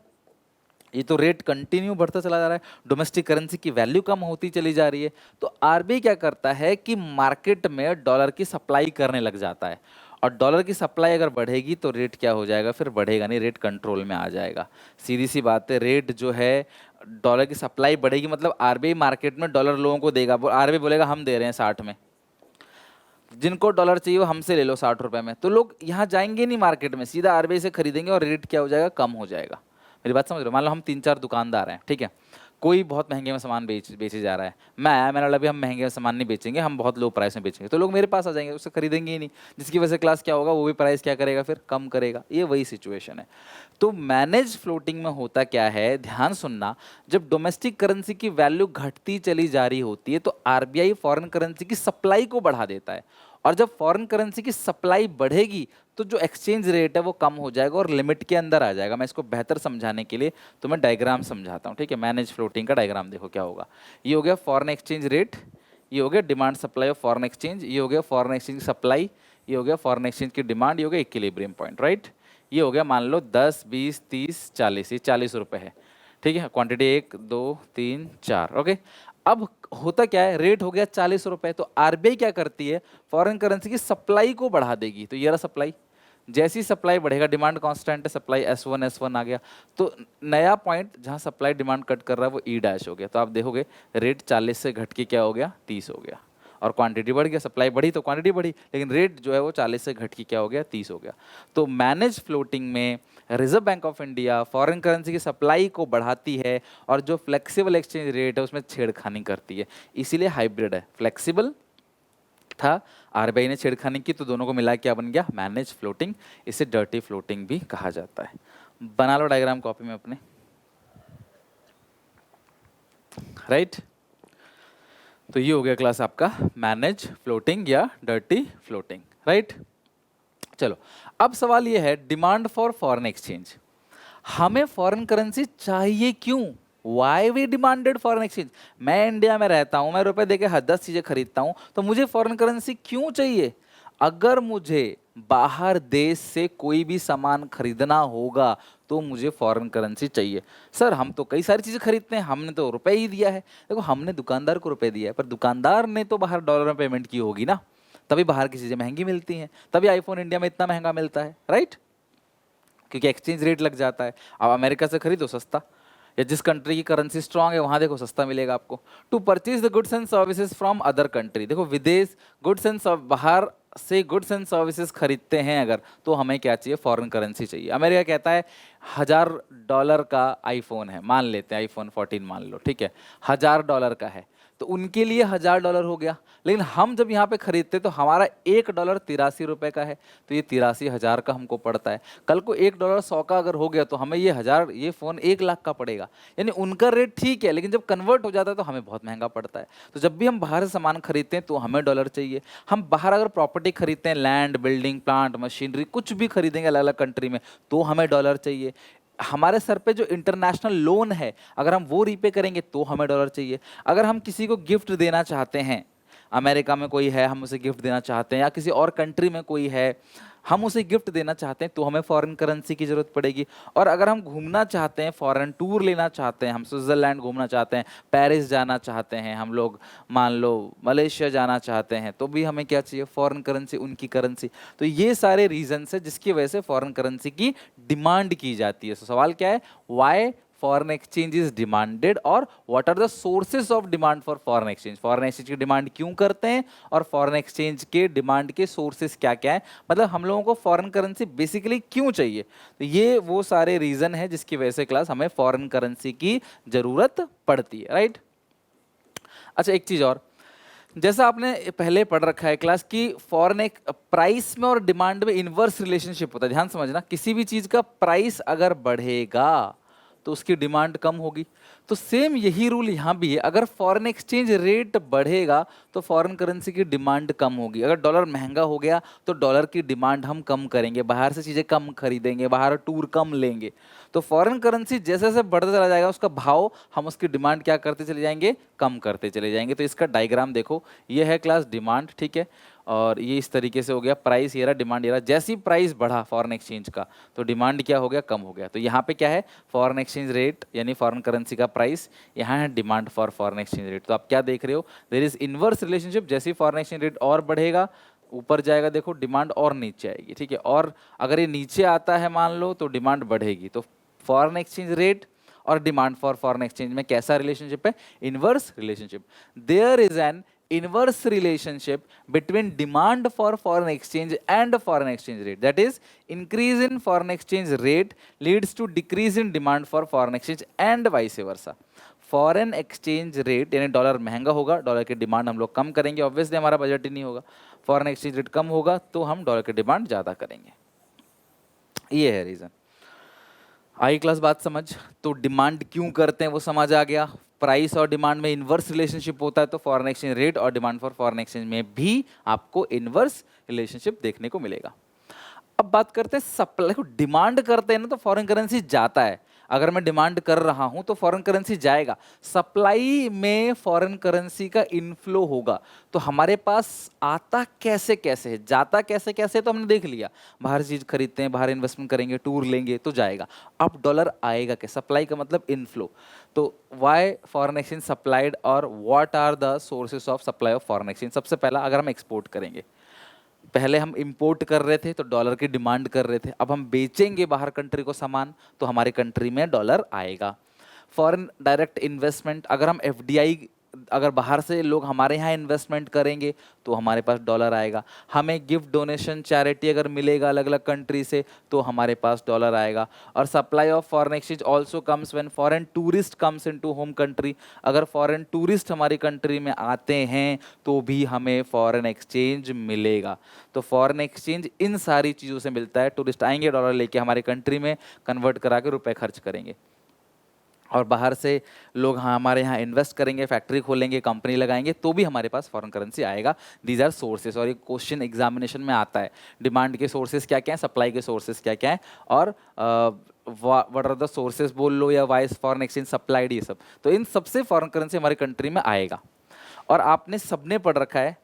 ये तो रेट कंटिन्यू बढ़ता चला जा रहा है, डोमेस्टिक करेंसी की वैल्यू कम होती चली जा रही है। तो आरबीआई क्या करता है कि मार्केट में डॉलर की सप्लाई करने लग जाता है, और डॉलर की सप्लाई अगर बढ़ेगी तो रेट क्या हो जाएगा? फिर बढ़ेगा नहीं, रेट कंट्रोल में आ जाएगा। सीधी सी बात है, रेट जो है, डॉलर की सप्लाई बढ़ेगी मतलब आरबीआई मार्केट में डॉलर लोगों को देगा। आरबीआई बोलेगा हम दे रहे हैं 60 में, जिनको डॉलर चाहिए वो हमसे ले लो 60 रुपए में, तो लोग यहाँ जाएंगे नहीं मार्केट में, सीधा आरबीआई से खरीदेंगे और रेट क्या हो जाएगा? कम हो जाएगा। मेरी बात समझ रहे हो? मान लो हम 3-4 दुकानदार हैं, ठीक है, कोई बहुत महंगे में सामान बेचे जा रहा है, मैं आया, मैंने बोला अभी हम महंगे में सामान नहीं बेचेंगे, हम बहुत लो प्राइस में बेचेंगे, तो लोग मेरे पास आ जाएंगे, उससे खरीदेंगे ही नहीं, जिसकी वजह से क्लास क्या होगा, वो भी प्राइस क्या करेगा, फिर कम करेगा। ये वही सिचुएशन है। तो मैनेज फ्लोटिंग में होता क्या है, ध्यान सुनना, जब डोमेस्टिक करेंसी की वैल्यू घटती चली जा रही होती है तो आरबीआई फॉरेन करेंसी की सप्लाई को बढ़ा देता है, और जब फॉरेन करेंसी की सप्लाई बढ़ेगी तो जो एक्सचेंज रेट है वो कम हो जाएगा और लिमिट के अंदर आ जाएगा। मैं इसको बेहतर समझाने के लिए तो मैं डायग्राम समझाता हूँ, ठीक है। मैनेज फ्लोटिंग का डायग्राम देखो क्या होगा। ये हो गया फॉरेन एक्सचेंज रेट, ये हो गया demand supply of foreign exchange, ये हो गया फॉरेन एक्सचेंज सप्लाई, ये हो गया फॉरेन एक्सचेंज की डिमांड, ये हो गया इक्विलिब्रियम पॉइंट, राइट। ये हो गया मान लो 10, 20, 30, 40, ये 40 रुपये है, ठीक है। Quantity 1, 2, 3, 4, okay. अब होता क्या है, रेट हो गया 40 रुपए, तो आरबीआई क्या करती है, फॉरेन करेंसी की सप्लाई को बढ़ा देगी। तो ये रहा सप्लाई, जैसी सप्लाई बढ़ेगा, डिमांड कांस्टेंट है, सप्लाई S1 आ गया, तो नया पॉइंट जहां सप्लाई डिमांड कट कर रहा है वो ई डैश हो गया। तो आप देखोगे रेट 40 से घट के क्या हो गया, 30 हो गया, और क्वांटिटी बढ़ गया, सप्लाई बढ़ी तो क्वांटिटी बढ़ी, लेकिन रेट जो है वो 40 से घट के क्या हो गया, 30 हो गया। तो मैनेज फ्लोटिंग में reserve bank of India foreign currency की सप्लाई को बढ़ाती है और जो फ्लेक्सिबल एक्सचेंज रेट है उसमें छेड़खानी करती है, इसीलिए हाइब्रिड है। फ्लेक्सिबल था, आरबीआई ने छेड़खानी की, तो दोनों को मिला क्या बन गया, मैनेज फ्लोटिंग। इसे डर्टी फ्लोटिंग भी कहा जाता है। बना लो डायग्राम कॉपी में अपने, राइट। तो ये हो गया क्लास आपका मैनेज फ्लोटिंग या डर्टी फ्लोटिंग, राइट। चलो अब सवाल ये है, डिमांड फॉर फॉरेन एक्सचेंज, हमें फॉरेन करेंसी चाहिए क्यों, why we demanded foreign exchange. मैं इंडिया में रहता हूं, मैं रुपए देके 10 चीजें खरीदता हूं, तो मुझे फॉरेन करेंसी क्यों चाहिए। अगर मुझे बाहर देश से कोई भी सामान खरीदना होगा तो मुझे फॉरेन करेंसी चाहिए। सर हम तो कई सारी चीजें खरीदते हैं, हमने तो रुपए ही दिया है। देखो हमने दुकानदार को रुपए दिया है, पर दुकानदार ने तो बाहर डॉलर में पेमेंट की होगी ना, तभी बाहर की चीजें महंगी मिलती हैं, तभी आईफोन इंडिया में इतना महंगा मिलता है, राइट, क्योंकि एक्सचेंज रेट लग जाता है। अब अमेरिका से खरीदो सस्ता, या जिस कंट्री की करेंसी स्ट्रांग है वहां देखो सस्ता मिलेगा आपको। To purchase the goods and services from other country, देखो विदेश गुड्स एंड बाहर से गुड्स एंड सर्विसेज खरीदते हैं अगर, तो हमें क्या चाहिए, फॉरेन करेंसी चाहिए। अमेरिका कहता है $1000 का आईफोन है, मान लेते हैं आईफोन 14 मान लो, ठीक है, $1000 का है, तो उनके लिए $1000 हो गया। लेकिन हम जब यहाँ पे खरीदते तो हमारा $1 83 रुपए का है, तो ये 83,000 का हमको पड़ता है। कल को $1 100 का अगर हो गया तो हमें ये 1000, ये फ़ोन 1 लाख का पड़ेगा। यानी उनका रेट ठीक है, लेकिन जब कन्वर्ट हो जाता है तो हमें बहुत महंगा पड़ता है। तो जब भी हम बाहर से सामान खरीदते हैं तो हमें डॉलर चाहिए। हम बाहर अगर प्रॉपर्टी खरीदते हैं, लैंड, बिल्डिंग, प्लांट, मशीनरी, कुछ भी खरीदेंगे अलग अलग कंट्री में, तो हमें डॉलर चाहिए। हमारे सर पे जो इंटरनेशनल लोन है अगर हम वो रीपे करेंगे तो हमें डॉलर चाहिए। अगर हम किसी को गिफ्ट देना चाहते हैं, अमेरिका में कोई है हम उसे गिफ्ट देना चाहते हैं, या किसी और कंट्री में कोई है हम उसे गिफ्ट देना चाहते हैं, तो हमें फॉरेन करेंसी की जरूरत पड़ेगी। और अगर हम घूमना चाहते हैं, फॉरेन टूर लेना चाहते हैं, हम स्विट्जरलैंड घूमना चाहते हैं, पेरिस जाना चाहते हैं, हम लोग मान लो मलेशिया जाना चाहते हैं, तो भी हमें क्या चाहिए, फॉरेन करेंसी, उनकी करेंसी। तो ये सारे रीजंस है जिसकी वजह से फॉरेन करेंसी की डिमांड की जाती है। तो सवाल क्या है, why foreign exchange is demanded, और what are the sources of demand for foreign exchange. Foreign exchange की डिमांड क्यों करते हैं और फॉरेन एक्सचेंज के डिमांड के सोर्सेज क्या क्या है, मतलब हम लोगों को फॉरेन करेंसी बेसिकली क्यों चाहिए। तो ये वो सारे रीजन है जिसकी वजह से क्लास हमें फॉरेन करेंसी की जरूरत पड़ती है, राइट। अच्छा एक चीज और, जैसा आपने पहले पढ़ रखा है क्लास की, फॉरेन एक प्राइस में और डिमांड में इनवर्स रिलेशनशिप होता है। ध्यान समझना, किसी भी चीज का प्राइस अगर बढ़ेगा तो उसकी डिमांड कम होगी। तो सेम यही रूल यहाँ भी है, अगर फॉरेन एक्सचेंज रेट बढ़ेगा तो फॉरेन करेंसी की डिमांड कम होगी। अगर डॉलर महंगा हो गया तो डॉलर की डिमांड हम कम करेंगे, बाहर से चीज़ें कम खरीदेंगे, बाहर टूर कम लेंगे। तो फॉरेन करेंसी जैसे जैसे बढ़ता चला जाएगा उसका भाव हम उसकी डिमांड क्या करते चले जाएंगे, कम करते चले जाएंगे। तो इसका डायग्राम देखो, ये है क्लास डिमांड, ठीक है, और ये इस तरीके से हो गया प्राइस, ये रहा डिमांड, ये रहा। जैसी प्राइस बढ़ा फॉरेन एक्सचेंज का तो डिमांड क्या हो गया, कम हो गया। तो यहाँ पे क्या है, फॉरेन एक्सचेंज रेट यानी फॉरेन करेंसी का प्राइस, यहाँ है demand for foreign exchange rate. तो आप क्या देख रहे हो, देयर इज इनवर्स रिलेशनशिप, जैसी फॉरेन एक्सचेंज रेट और बढ़ेगा ऊपर जाएगा, देखो डिमांड और नीचे आएगी, ठीक है। और अगर ये नीचे आता है मान लो तो डिमांड बढ़ेगी। तो फॉरेन एक्सचेंज रेट और डिमांड फॉर फॉरेन एक्सचेंज में कैसा रिलेशनशिप है, inverse relationship. There is an inverse relationship between demand for foreign exchange and foreign exchange rate. That is, increase in foreign exchange rate leads to decrease in demand for foreign exchange and vice versa. Foreign exchange rate यानी डॉलर महंगा होगा, डॉलर की डिमांड हम लोग कम करेंगे, ऑब्वियसली हमारा बजट ही नहीं होगा. फॉरेन एक्सचेंज रेट कम होगा तो हम डॉलर की डिमांड ज़्यादा करेंगे. ये है रीज़न. आई क्लास बात समझ? तो डिमांड क्यों करते हैं वो समझ आ गया. प्राइस और डिमांड में इन्वर्स रिलेशनशिप होता है, तो फॉरेन एक्सचेंज रेट और डिमांड फॉर फॉरेन एक्सचेंज में भी आपको इन्वर्स रिलेशनशिप देखने को मिलेगा. अब बात करते हैं सप्लाई को. डिमांड करते हैं ना तो फॉरेन करेंसी जाता है. अगर मैं डिमांड कर रहा हूं तो फॉरेन करेंसी जाएगा. सप्लाई में फॉरेन करेंसी का इनफ्लो होगा. तो हमारे पास आता कैसे कैसे है, जाता कैसे कैसे, तो हमने देख लिया. बाहर चीज खरीदते हैं, बाहर इन्वेस्टमेंट करेंगे, टूर लेंगे तो जाएगा. अब डॉलर आएगा क्या? सप्लाई का मतलब इनफ्लो. तो वाई फॉरेन एक्सचेंज सप्लाइड और what are the sources of supply of foreign exchange. सबसे पहला, अगर हम एक्सपोर्ट करेंगे, पहले हम इंपोर्ट कर रहे थे तो डॉलर की डिमांड कर रहे थे. अब हम बेचेंगे बाहर कंट्री को सामान तो हमारी कंट्री में डॉलर आएगा. फॉरेन डायरेक्ट इन्वेस्टमेंट, अगर हम एफडीआई, अगर बाहर से लोग हमारे यहाँ इन्वेस्टमेंट करेंगे तो हमारे पास डॉलर आएगा. हमें गिफ्ट, डोनेशन, चैरिटी अगर मिलेगा अलग अलग कंट्री से तो हमारे पास डॉलर आएगा. और supply of foreign exchange also comes when foreign tourist comes into home country. अगर फॉरेन टूरिस्ट हमारी कंट्री में आते हैं तो भी हमें फॉरेन एक्सचेंज मिलेगा. तो फॉरेन एक्सचेंज इन सारी चीज़ों से मिलता है. टूरिस्ट आएंगे, डॉलर लेके हमारी कंट्री में कन्वर्ट करा के रुपए खर्च करेंगे. और बाहर से लोग हमारे यहाँ इन्वेस्ट करेंगे, फैक्ट्री खोलेंगे, कंपनी लगाएंगे तो भी हमारे पास फॉरेन करेंसी आएगा. These are sources. और ये क्वेश्चन एग्जामिनेशन में आता है. डिमांड के सोर्सेस क्या क्या हैं, सप्लाई के सोर्सेस क्या क्या हैं, और व्हाट आर द सोर्सेस बोल लो, या वाइस फॉरेन एक्सचेंज सप्लाइड, ये सब. तो इन सबसे फॉरेन करेंसी हमारी कंट्री में आएगा. और आपने सबने पढ़ रखा है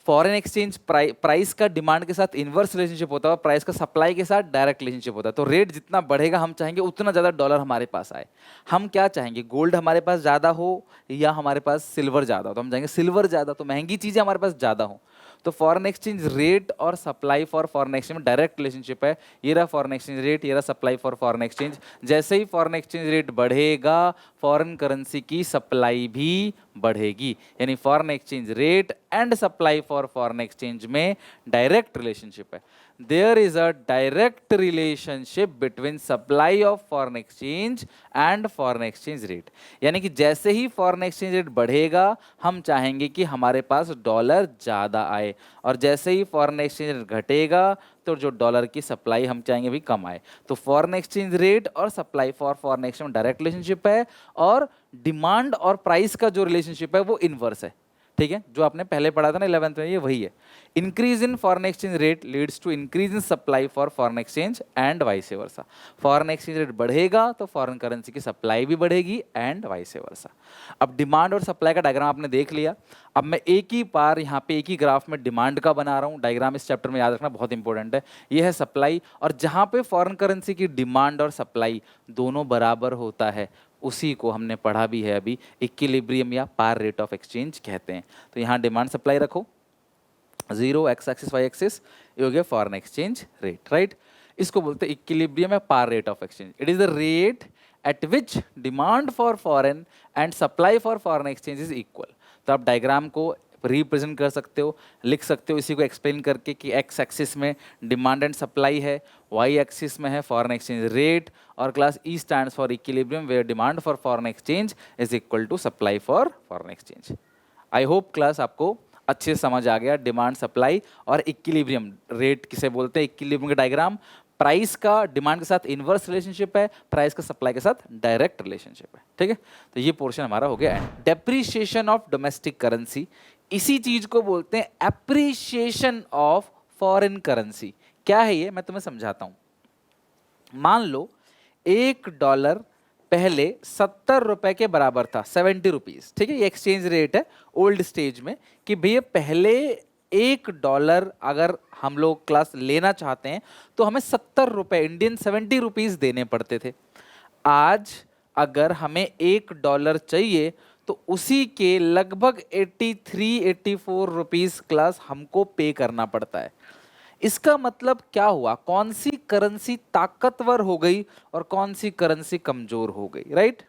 फॉरेन एक्सचेंज प्राइस का डिमांड के साथ इन्वर्स रिलेशनशिप होता है और प्राइस का सप्लाई के साथ डायरेक्ट रिलेशनशिप होता है. तो रेट जितना बढ़ेगा हम चाहेंगे उतना ज़्यादा डॉलर हमारे पास आए. हम क्या चाहेंगे, गोल्ड हमारे पास ज़्यादा हो या हमारे पास सिल्वर ज़्यादा हो? तो हम चाहेंगे सिल्वर ज़्यादा, तो महंगी चीज़ें हमारे पास ज़्यादा हो. तो फॉरेन एक्सचेंज रेट और सप्लाई फॉर फॉरेन एक्सचेंज में डायरेक्ट रिलेशनशिप है. ये रहा फॉरेन एक्सचेंज रेट, ये रहा सप्लाई फॉर फॉरेन एक्सचेंज. जैसे ही फॉरेन एक्सचेंज रेट बढ़ेगा फॉरेन करेंसी की सप्लाई भी बढ़ेगी. यानी foreign exchange rate and supply for foreign exchange में डायरेक्ट रिलेशनशिप है. there is a direct relationship between supply of foreign exchange and foreign exchange rate. यानी कि जैसे ही foreign exchange rate बढ़ेगा हम चाहेंगे कि हमारे पास डॉलर ज़्यादा आए, और जैसे ही foreign exchange rate घटेगा तो जो डॉलर की सप्लाई हम चाहेंगे भी कम आए. तो फॉरेन एक्सचेंज रेट और सप्लाई फॉर फॉरेन एक्सचेंज में डायरेक्ट रिलेशनशिप है, और डिमांड और प्राइस का जो रिलेशनशिप है वो इनवर्स है. ठीक है, जो आपने पहले पढ़ा था ना 11th में, ये वही है. Increase in foreign exchange rate leads to increase in supply for foreign exchange and vice versa. Foreign exchange rate बढ़ेगा तो फॉरेन करेंसी की सप्लाई भी बढ़ेगी एंड वाइस वर्सा. अब डिमांड और सप्लाई का डायग्राम आपने देख लिया. अब मैं एक ही बार यहाँ पे एक ही ग्राफ में डिमांड का बना रहा हूँ. डायग्राम इस चैप्टर में याद रखना बहुत इंपॉर्टेंट है. ये है सप्लाई, और जहाँ पे फॉरेन करेंसी की डिमांड और सप्लाई दोनों बराबर होता है उसी को हमने पढ़ा भी है अभी, इक्विलिब्रियम या पार रेट ऑफ एक्सचेंज कहते हैं. तो यहाँ डिमांड सप्लाई रखो, 0 एक्स एक्सिस वाई एक्सिस, ये हो गया फॉरेन एक्सचेंज रेट, राइट. इसको बोलते हैं इक्विलिब्रियम या par rate of exchange. It is the rate at which demand for foreign and supply for foreign exchange is equal. तो आप डायग्राम को रिप्रेजेंट कर सकते हो, लिख सकते हो इसी को एक्सप्लेन करके कि एक्स एक्सिस में डिमांड एंड सप्लाई है, वाई एक्सिस में है फॉरेन एक्सचेंज रेट, और class E stands for equilibrium where demand for foreign exchange is equal to supply for foreign exchange. I hope class आपको अच्छे से समझ आ गया. डिमांड सप्लाई और इक्विलिब्रियम रेट किसे बोलते हैं, इक्विलिब्रियम का डायग्राम. प्राइस का डिमांड के साथ इनवर्स रिलेशनशिप है, प्राइस का सप्लाई के साथ डायरेक्ट रिलेशनशिप है. ठीक है, तो ये पोर्शन हमारा हो गया. डेप्रीशिएशन ऑफ डोमेस्टिक करेंसी, इसी चीज को बोलते हैं एप्रिशिएशन ऑफ फॉरेन करेंसी. क्या है ये, मैं तुम्हें समझाता हूं. मान लो $1 पहले 70 रुपए के बराबर था, 70 रुपीज. ठीक है, ये एक्सचेंज रेट है ओल्ड स्टेज में, कि भैया पहले $1 अगर हम लोग क्लास लेना चाहते हैं तो हमें 70 रुपए इंडियन 70 रुपीज देने पड़ते थे. आज अगर हमें $1 चाहिए तो उसी के लगभग 83-84 रुपीज क्लास हमको पे करना पड़ता है. इसका मतलब क्या हुआ, कौन सी करेंसी ताकतवर हो गई और कौन सी करेंसी कमजोर हो गई, राइट.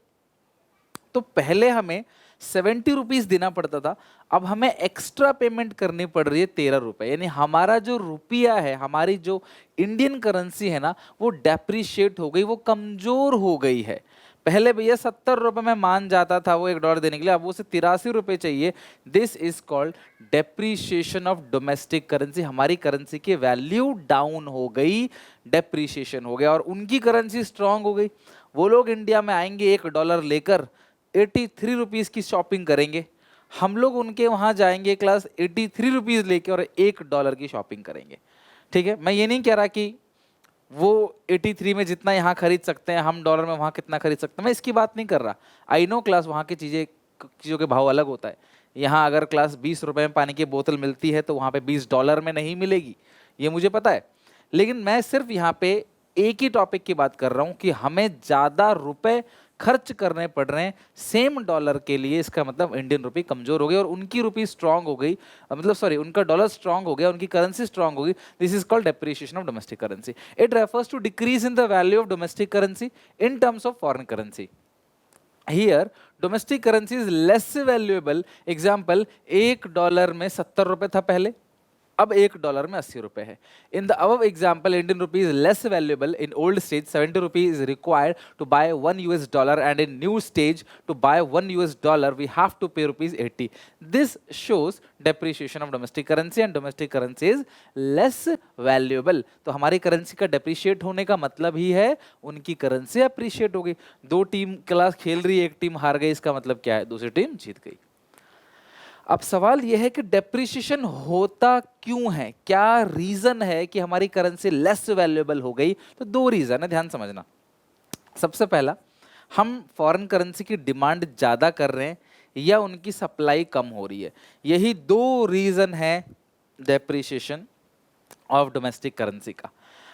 तो पहले हमें ₹70 देना पड़ता था, अब हमें एक्स्ट्रा पेमेंट करनी पड़ रही है ₹13। यानी हमारा जो रुपया है, हमारी जो इंडियन करेंसी है ना, वो डेप्रिशिएट हो गई, वो कमजोर हो गई है। पहले भैया ₹70 में मान जाता था वो $1 देने के लिए, अब उसे ₹83 चाहिए। This is called depreciation of domestic currency. हमारी करेंसी की वैल्यू डाउन हो गई, डेप्रीशिएशन हो गया, और उनकी करेंसी स्ट्रांग हो गई। वो लोग इंडिया में आएंगे $1 लेकर, ₹83 की शॉपिंग करेंगे। हम लोग उनके वहां जाएंगे क्लास ₹83 लेके और $1 की शॉपिंग करेंगे। ठीक है, मैं ये नहीं कह रहा कि वो 83 में जितना यहाँ खरीद सकते हैं हम डॉलर में वहाँ कितना खरीद सकते हैं, मैं इसकी बात नहीं कर रहा। आई नो क्लास वहाँ की चीज़ों के भाव अलग होता है। यहाँ अगर क्लास ₹20 में पानी की बोतल मिलती है तो वहाँ पे $20 में नहीं मिलेगी, ये मुझे पता है। लेकिन मैं सिर्फ यहाँ पे एक ही टॉपिक की बात कर रहा हूँ कि हमें ज़्यादा रुपए खर्च करने पड़ रहे हैं सेम डॉलर के लिए। इसका मतलब इंडियन रुपी कमजोर हो गई और उनकी रुपी स्ट्रांग हो गई, मतलब सॉरी उनका डॉलर स्ट्रांग हो गया, उनकी करेंसी स्ट्रांग हो गई। This is called depreciation of domestic currency. It refers to decrease in the value of domestic currency in terms of foreign currency. Here, domestic currency is less valuable. Example, $1 में ₹70 था पहले, अब $1 में ₹80 है। In the above example, Indian rupee is less valuable. In old stage, ₹70 is required to buy $1, and in new stage, to buy $1, we have to pay ₹80. This shows depreciation of domestic currency, and domestic currency is less valuable. तो हमारी करेंसी का depreciate होने का मतलब ही है उनकी करेंसी appreciate हो गई। दो टीम क्लास खेल रही है, एक टीम हार गई, इसका मतलब क्या है? दूसरी टीम जीत गई। अब सवाल यह है कि डेप्रिसिएशन होता क्यों है, क्या रीजन है कि हमारी करेंसी लेस वैल्यूएबल हो गई? तो दो रीजन है, ध्यान समझना। सबसे पहला, हम फॉरेन करेंसी की डिमांड ज्यादा कर रहे हैं या उनकी सप्लाई कम हो रही है। यही दो रीजन है डेप्रिसिएशन ऑफ डोमेस्टिक करेंसी का।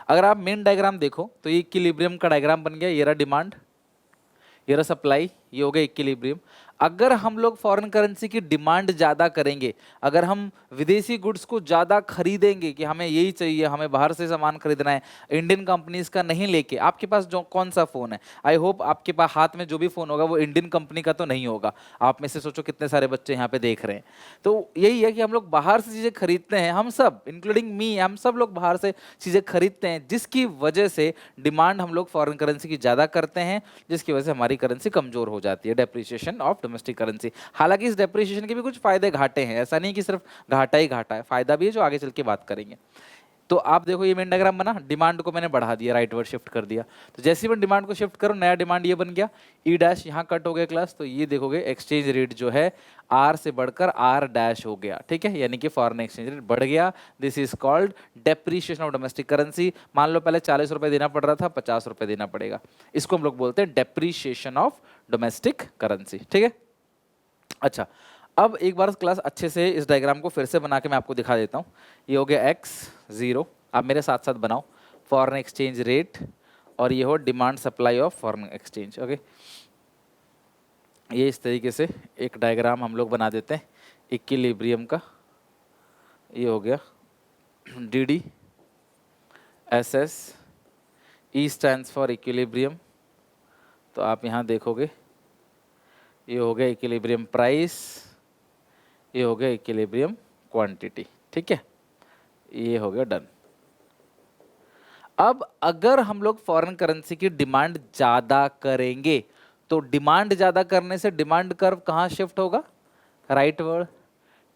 अगर आप मेन डायग्राम देखो तो ये इक्विलिब्रियम का डायग्राम बन गया। ये रहा डिमांड, ये रहा सप्लाई, ये हो गया इक्विलिब्रियम। अगर हम लोग फॉरेन करेंसी की डिमांड ज़्यादा करेंगे, अगर हम विदेशी गुड्स को ज़्यादा खरीदेंगे कि हमें यही चाहिए, हमें बाहर से सामान खरीदना है, इंडियन कंपनीज का नहीं लेके, आपके पास जो कौन सा फ़ोन है, आई होप आपके पास हाथ में जो भी फ़ोन होगा वो इंडियन कंपनी का तो नहीं होगा। आप में से सोचो कितने सारे बच्चे यहाँ पे देख रहे हैं। तो यही है कि हम लोग बाहर से चीज़ें खरीदते हैं, हम सब इंक्लूडिंग मी, हम सब लोग बाहर से चीज़ें खरीदते हैं, जिसकी वजह से डिमांड हम लोग फॉरेन करेंसी की ज़्यादा करते हैं, जिसकी वजह से हमारी करेंसी कमज़ोर हो जाती है। Depreciation of domestic currency. हालांकि इस डेप्रिसिएशन के भी कुछ फायदे घाटे हैं, ऐसा नहीं कि सिर्फ घाटा ही घाटा है, फायदा भी है जो आगे चल के बात करेंगे। तो आप देखो ये मेन डायग्राम बना, डिमांड को मैंने बढ़ा दिया, राइट वर्ड शिफ्ट कर दिया। तो जैसे ही मैं डिमांड को शिफ्ट करूं, नया डिमांड ये बन गया, ई डैश यहाँ कट हो गया क्लास। तो ये देखोगे एक्सचेंज रेट जो है आर से बढ़कर आर डैश हो गया, ठीक है, यानी कि फॉरेन एक्सचेंज रेट बढ़ गया। This is called depreciation of domestic currency. मान लो पहले ₹40 देना पड़ रहा था, ₹50 देना पड़ेगा। इसको हम लोग बोलते हैं डेप्रिसिएशन ऑफ डोमेस्टिक करेंसी, ठीक है। अच्छा, अब एक बार क्लास अच्छे से इस डायग्राम को फिर से बना के मैं आपको दिखा देता हूँ। ये हो गया x0, आप मेरे साथ साथ बनाओ, फॉरेन एक्सचेंज रेट, और ये हो demand supply of foreign exchange. Okay, ये इस तरीके से एक डायग्राम हम लोग बना देते हैं इक्विलिब्रियम का। ये हो गया D S S, E stands for equilibrium. तो आप यहाँ देखोगे ये हो गया इक्विलिब्रियम प्राइस, ये हो गया इक्विलिब्रियम क्वांटिटी, ठीक है, ये हो गया डन। अब अगर हम लोग फॉरेन करेंसी की डिमांड ज्यादा करेंगे तो डिमांड ज्यादा करने से डिमांड कर्व कहाँ शिफ्ट होगा? Right word,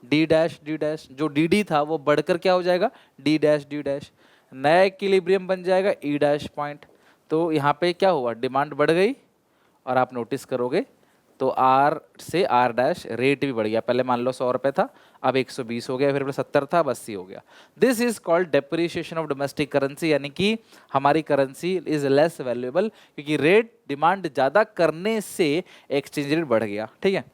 D dash D dash. जो डी डी था वो बढ़कर क्या हो जाएगा? D dash D dash. नया इक्विलिब्रियम बन जाएगा ई डैश पॉइंट। तो यहाँ पे क्या हुआ? डिमांड बढ़ गई, और आप नोटिस करोगे तो आर से आर डैश रेट भी बढ़ गया। पहले मान लो ₹100 था, अब 120 हो गया, फिर 70 था, अब 80 हो गया। This is called depreciation of domestic currency, यानी कि हमारी करेंसी इज लेस वैल्यूएबल क्योंकि रेट डिमांड ज़्यादा करने से एक्सचेंज रेट बढ़ गया, ठीक है।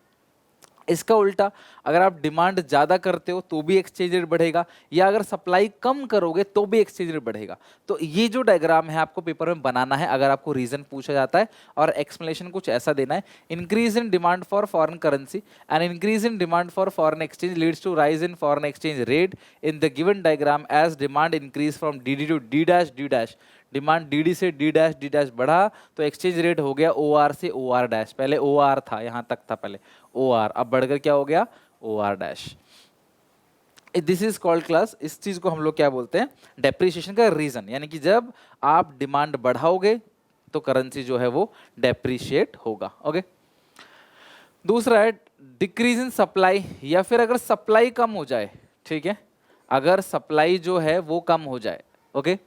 इसका उल्टा, अगर आप डिमांड ज़्यादा करते हो तो भी एक्सचेंज रेट बढ़ेगा, या अगर सप्लाई कम करोगे तो भी एक्सचेंज रेट बढ़ेगा। तो ये जो डायग्राम है आपको पेपर में बनाना है अगर आपको रीजन पूछा जाता है, और एक्सप्लेनेशन कुछ ऐसा देना है। Increase in demand for foreign currency and increase in demand for foreign exchange leads to rise in foreign exchange rate in the given diagram as demand increase from D D to D dash D dash. Demand D D से डी डैश बढ़ा तो एक्सचेंज रेट हो गया ओ आर से ओ आर डैश, पहले ओ आर था, यहाँ तक था पहले ओ आर, अब बढ़कर क्या हो गया O R dash. This is called class, इस चीज को हम लोग क्या बोलते हैं डेप्रिसिएशन का रीजन, यानी कि जब आप डिमांड बढ़ाओगे तो करेंसी जो है वो डेप्रिशिएट होगा। ओके, दूसरा है डिक्रीज इन सप्लाई, या फिर अगर सप्लाई कम हो जाए, ठीक है, अगर सप्लाई जो है वो कम हो जाए। Okay,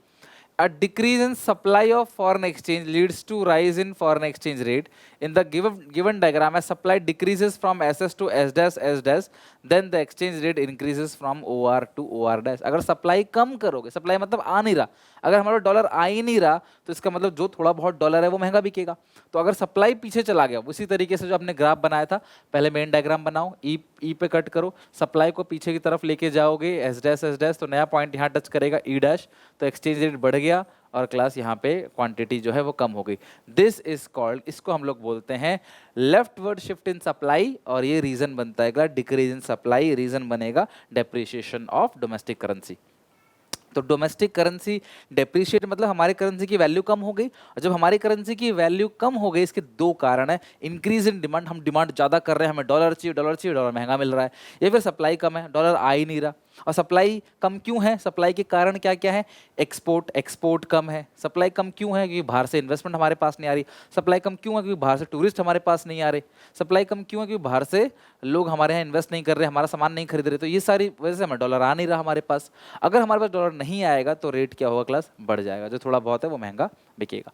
a decrease in supply of foreign exchange leads to rise in foreign exchange rate in the given diagram as supply decreases from ss to s dash then the exchange rate increases from or to or dash। अगर सप्लाई कम करोगे, सप्लाई मतलब आ नहीं रहा, अगर हमारा डॉलर आ ही नहीं रहा तो इसका मतलब जो थोड़ा बहुत डॉलर है वो महंगा बिकेगा। तो अगर सप्लाई पीछे चला गया, उसी तरीके से जो आपने ग्राफ बनाया था, पहले मेन डायग्राम बनाओ, ई पे कट करो, सप्लाई को पीछे की तरफ लेके जाओगे एस डैश तो नया पॉइंट यहाँ टच करेगा ई डैश, तो एक्सचेंज रेट बढ़ गया और क्लास यहाँ पे क्वांटिटी जो है वो कम हो गई। दिस इज कॉल्ड, इसको हम लोग बोलते हैं लेफ्टवर्ड शिफ्ट इन सप्लाई, और ये रीजन बनता है डिक्रीज इन सप्लाई, रीजन बनेगा डेप्रिसिएशन ऑफ डोमेस्टिक करेंसी। तो डोमेस्टिक करेंसी डेप्रिशिएट मतलब हमारी करेंसी की वैल्यू कम हो गई, और जब हमारी करेंसी की वैल्यू कम हो गई इसके दो कारण है, इंक्रीज इन डिमांड, हम डिमांड ज़्यादा कर रहे हैं, हमें डॉलर चाहिए, डॉलर महंगा मिल रहा है, या फिर सप्लाई कम है, डॉलर आ ही नहीं रहा। और सप्लाई कम क्यों है, सप्लाई के कारण क्या क्या है, एक्सपोर्ट कम है। सप्लाई कम क्यों है, क्योंकि बाहर से इन्वेस्टमेंट हमारे पास नहीं आ रही। सप्लाई कम क्यों है, क्योंकि बाहर से टूरिस्ट हमारे पास नहीं आ रहे। सप्लाई कम क्यों है, क्योंकि बाहर से लोग हमारे यहाँ इन्वेस्ट नहीं कर रहे, हमारा सामान नहीं खरीद रहे। तो ये सारी वजह से हमें डॉलर आ नहीं रहा हमारे पास। अगर हमारे पास डॉलर नहीं आएगा तो रेट क्या होगा क्लास, बढ़ जाएगा, जो थोड़ा बहुत है वो महंगा बिकेगा।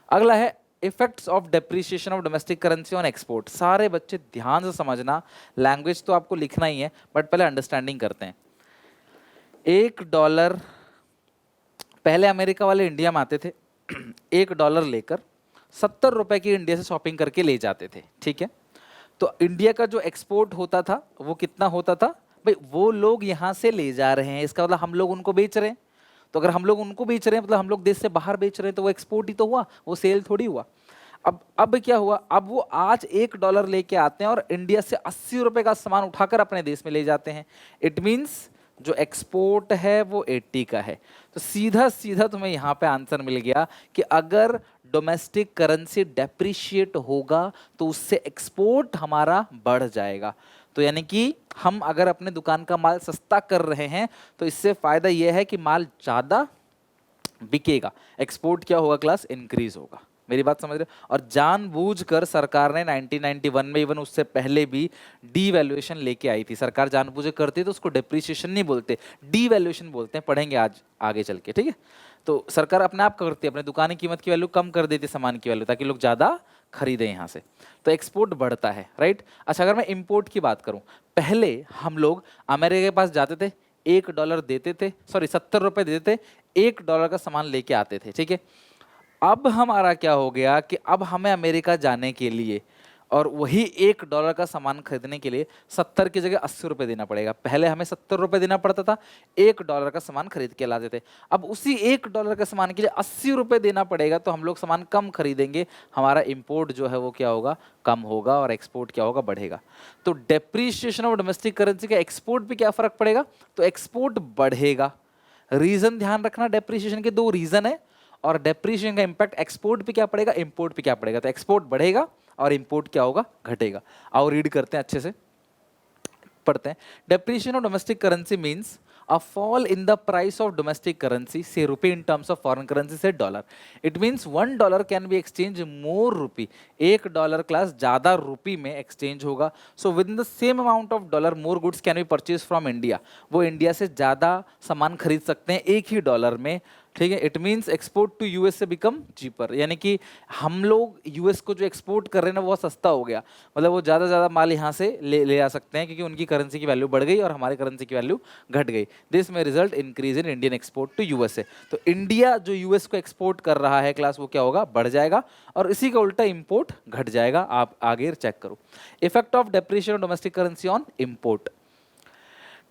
अगला है effects of depreciation of domestic currency on export. सारे बच्चे ध्यान से समझना, लैंग्वेज तो आपको लिखना ही है बट पहले अंडरस्टैंडिंग करते हैं। $1, पहले अमेरिका वाले इंडिया में आते थे, $1 लेकर 70 रुपए की इंडिया से शॉपिंग करके ले जाते थे, ठीक है। तो इंडिया का जो एक्सपोर्ट होता था वो कितना होता था भाई, वो लोग यहाँ से ले जा रहे हैं, इसका मतलब हम लोग उनको बेच रहे हैं। तो अगर हम लोग उनको बेच रहे हैं मतलब हम लोग देश से बाहर बेच रहे हैं, तो वो एक्सपोर्ट ही तो हुआ, वो सेल थोड़ी हुआ। अब क्या हुआ, अब वो आज $1 लेके आते हैं और इंडिया से 80 रुपए का सामान उठाकर अपने देश में ले जाते हैं। इट मीन्स जो एक्सपोर्ट है वो 80 का है। तो सीधा सीधा तुम्हें यहाँ पे आंसर मिल गया कि अगर डोमेस्टिक करेंसी डेप्रिशिएट होगा तो उससे एक्सपोर्ट हमारा बढ़ जाएगा। तो यानी कि हम अगर अपने दुकान का माल सस्ता कर रहे हैं तो इससे फायदा यह है कि माल ज़्यादा बिकेगा, एक्सपोर्ट क्या होगा क्लास, इंक्रीज होगा। मेरी बात समझ रहे हो। और जानबूझकर सरकार ने 1991 में, इवन उससे पहले भी डीवैल्यूएशन लेके आई थी। सरकार जानबूझ करती तो उसको डेप्रिसिएशन नहीं बोलते, डीवैल्यूएशन बोलते हैं, पढ़ेंगे आज आगे चल के, ठीक है। तो सरकार अपने आप करती है, अपने दुकान की कीमत की वैल्यू कम कर देती है सामान की वैल्यू, ताकि लोग ज़्यादा खरीदें यहाँ से, तो एक्सपोर्ट बढ़ता है, राइट। अच्छा, अगर मैं इंपोर्ट की बात करूँ, पहले हम लोग अमेरिका के पास जाते थे, $1 देते थे, सॉरी 70 रुपये देते थे, $1 का सामान लेके आते थे, ठीक है। अब हमारा क्या हो गया कि अब हमें अमेरिका जाने के लिए और वही $1 का सामान खरीदने के लिए 70 की जगह 80 रुपये देना पड़ेगा। पहले हमें 70 रुपये देना पड़ता था, $1 का सामान खरीद के लाते थे। अब उसी $1 के सामान के लिए 80 रुपये देना पड़ेगा, तो हम लोग सामान कम खरीदेंगे, हमारा इंपोर्ट जो है वो क्या होगा, कम होगा, और एक्सपोर्ट क्या होगा, बढ़ेगा। तो डेप्रिसिएशन ऑफ डोमेस्टिक करेंसी का एक्सपोर्ट पे क्या फर्क पड़ेगा, तो एक्सपोर्ट बढ़ेगा। रीजन ध्यान रखना, डेप्रिसिएशन के 2 रीजन है, और डेप्रिसिएशन का इंपैक्ट एक्सपोर्ट पे क्या पड़ेगा, इंपोर्ट पे क्या पड़ेगा। तो एक्सपोर्ट बढ़ेगा और इंपोर्ट क्या होगा, घटेगा। आओ रीड करते हैं, अच्छे से पढ़ते हैं। Depreciation of domestic currency means a fall in the price of domestic currency, say rupee in terms of foreign currency, say dollar. It means $1 can be exchanged more rupee. $1 class ज़्यादा रुपी में एक्सचेंज होगा। So within the same amount of dollar, more goods can be purchased from India. वो इंडिया से ज़्यादा सामान खरीद सकते हैं एक ही डॉलर में, ठीक है। It means export to US से बिकम चीपर, यानी कि हम लोग यूएस को जो एक्सपोर्ट कर रहे हैं ना वो सस्ता हो गया, मतलब वो ज़्यादा ज़्यादा माल यहाँ से ले आ सकते हैं, क्योंकि उनकी करेंसी की वैल्यू बढ़ गई और हमारी करेंसी की वैल्यू घट गई। दिस में result increase in Indian export to USA. तो इंडिया जो यूएस को एक्सपोर्ट कर रहा है क्लास, वो क्या होगा, बढ़ जाएगा, और इसी का उल्टा इंपोर्ट घट जाएगा। आप आगे चेक करो। Effect of depreciation of domestic currency on import.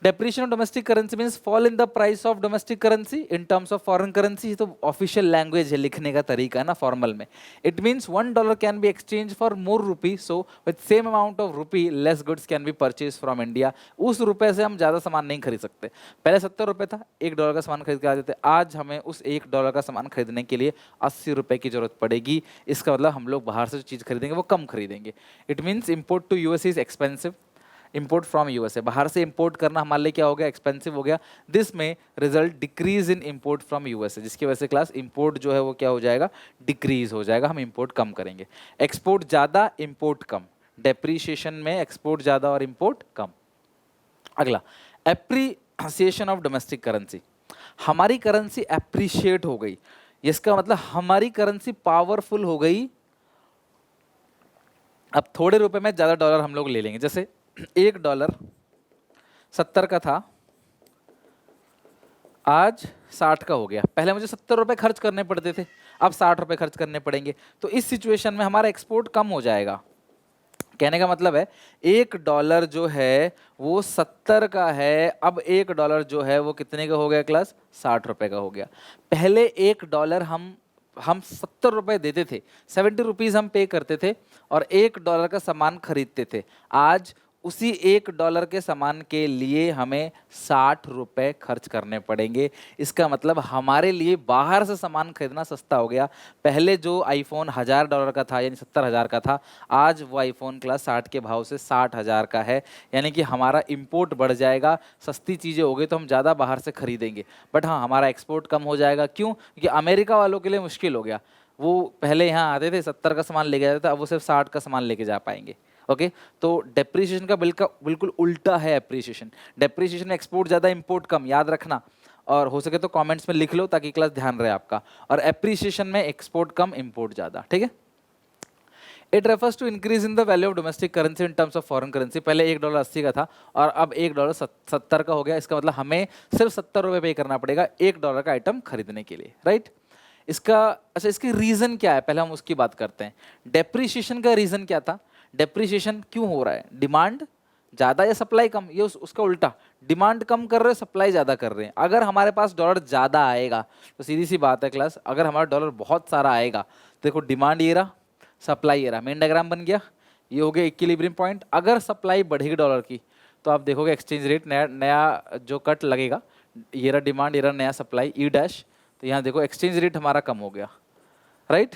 Depreciation of domestic currency means fall in the price of domestic currency in terms of foreign currency. तो ऑफिशियल लैंग्वेज है, लिखने का तरीका है ना फॉर्मल में। It means $1 can be exchange for more rupee, so with same amount of rupee less goods can be purchase from India. उस रुपए से हम ज्यादा सामान नहीं खरीद सकते। पहले $70 था, $1 का सामान खरीद के आ जाते, आज हमें उस $1 का सामान खरीदने के लिए ₹80 की जरूरत पड़ेगी। इसका मतलब हम लोग बाहर से जो चीज खरीदेंगे वो कम खरीदेंगे। It means import to US is expensive, import from USA, बाहर से इंपोर्ट करना हमारे लिए क्या हो गया, एक्सपेंसिव हो गया। दिस में result decrease in import from USA, जिसकी वजह से क्लास इंपोर्ट जो है वो क्या हो जाएगा, डिक्रीज हो जाएगा, हम इंपोर्ट कम करेंगे। एक्सपोर्ट ज़्यादा इंपोर्ट कम, डेप्रीशिएशन में एक्सपोर्ट ज़्यादा और इंपोर्ट कम। अगला एप्रिसिएशन ऑफ डोमेस्टिक करेंसी, हमारी करेंसी एप्रिशिएट हो गई, इसका मतलब हमारी करेंसी पावरफुल हो गई। अब थोड़े रुपए में ज़्यादा डॉलर हम लोग ले लेंगे, जैसे $1 70 का था, आज 60 का हो गया। पहले मुझे ₹70 खर्च करने पड़ते थे, अब ₹60 खर्च करने पड़ेंगे। तो इस सिचुएशन में हमारा एक्सपोर्ट कम हो जाएगा। कहने का मतलब है $1 जो है वो 70 का है, अब $1 जो है वो कितने का हो गया क्लास, ₹60 का हो गया। पहले $1 हम ₹70 देते थे, ₹70 हम पे करते थे और $1 का सामान खरीदते थे। आज उसी $1 के सामान के लिए हमें ₹60 खर्च करने पड़ेंगे। इसका मतलब हमारे लिए बाहर से सामान खरीदना सस्ता हो गया। पहले जो आईफोन $1000 का था यानी 70,000 का था, आज वो आईफोन क्लास 60 के भाव से 60,000 का है। यानी कि हमारा इंपोर्ट बढ़ जाएगा, सस्ती चीज़ें हो गई तो हम ज़्यादा बाहर से खरीदेंगे। बट हाँ, हमारा एक्सपोर्ट कम हो जाएगा। क्यों? क्योंकि अमेरिका वालों के लिए मुश्किल हो गया, वो पहले यहाँ आते थे 70 का सामान लेके जाते थे, अब वो सिर्फ 60 का सामान लेके जा पाएंगे। ओके तो डेप्रिसिएशन का बिल्कुल उल्टा है एप्रिसिएशन। डेप्रिसिएशन में एक्सपोर्ट ज़्यादा इंपोर्ट कम, याद रखना, और हो सके तो कमेंट्स में लिख लो ताकि क्लास ध्यान रहे आपका। और एप्रिसिएशन में एक्सपोर्ट कम इंपोर्ट ज़्यादा, ठीक है। It refers to increase in the value of domestic currency in terms of foreign currency. पहले $1 80 का था और अब $1 70 का हो गया। इसका मतलब हमें सिर्फ ₹70 पे करना पड़ेगा $1 का आइटम खरीदने के लिए, राइट। इसका अच्छा, इसकी रीजन क्या है, पहले हम उसकी बात करते हैं। डेप्रिसिएशन का रीजन क्या था, डेप्रिसिएशन क्यों हो रहा है, डिमांड ज़्यादा या सप्लाई कम, ये उसका उल्टा, डिमांड कम कर रहे हैं, सप्लाई ज़्यादा कर रहे हैं। अगर हमारे पास डॉलर ज़्यादा आएगा तो सीधी सी बात है क्लास, अगर हमारा डॉलर बहुत सारा आएगा तो देखो डिमांड ये रहा, सप्लाई ये रहा, मेन डायग्राम बन गया, ये हो गया इक्विलिब्रियम पॉइंट। अगर सप्लाई बढ़ेगी डॉलर की तो आप देखोगे एक्सचेंज रेट नया जो कट लगेगा, ये रहा डिमांड, ये रहा नया सप्लाई, ई डैश, तो यहाँ देखो एक्सचेंज रेट हमारा कम हो गया, right.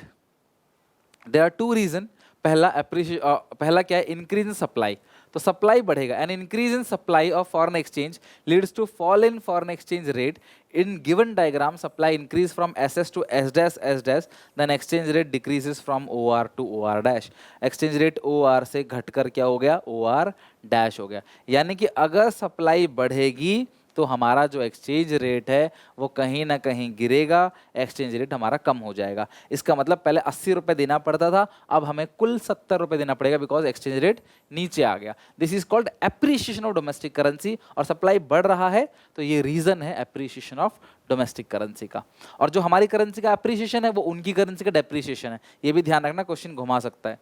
There are two reason. पहला क्या है, इंक्रीज इन सप्लाई, तो सप्लाई बढ़ेगा। An increase in supply of foreign exchange leads to fall in foreign exchange rate. In given diagram supply increase from S to S dash, then exchange rate decreases from OR to OR dash. Exchange rate OR से घटकर क्या हो गया, OR डैश हो गया। यानी कि अगर सप्लाई बढ़ेगी तो हमारा जो एक्सचेंज रेट है वो कहीं ना कहीं गिरेगा, एक्सचेंज रेट हमारा कम हो जाएगा। इसका मतलब पहले ₹80 देना पड़ता था, अब हमें कुल ₹70 देना पड़ेगा बिकॉज एक्सचेंज रेट नीचे आ गया। This is called appreciation of domestic currency. और सप्लाई बढ़ रहा है तो ये रीजन है एप्रिसिएशन ऑफ डोमेस्टिक करेंसी का। और जो हमारी करेंसी का एप्रिसिएशन है वो उनकी करेंसी का डेप्रिसिएशन है, ये भी ध्यान रखना, क्वेश्चन घुमा सकता है।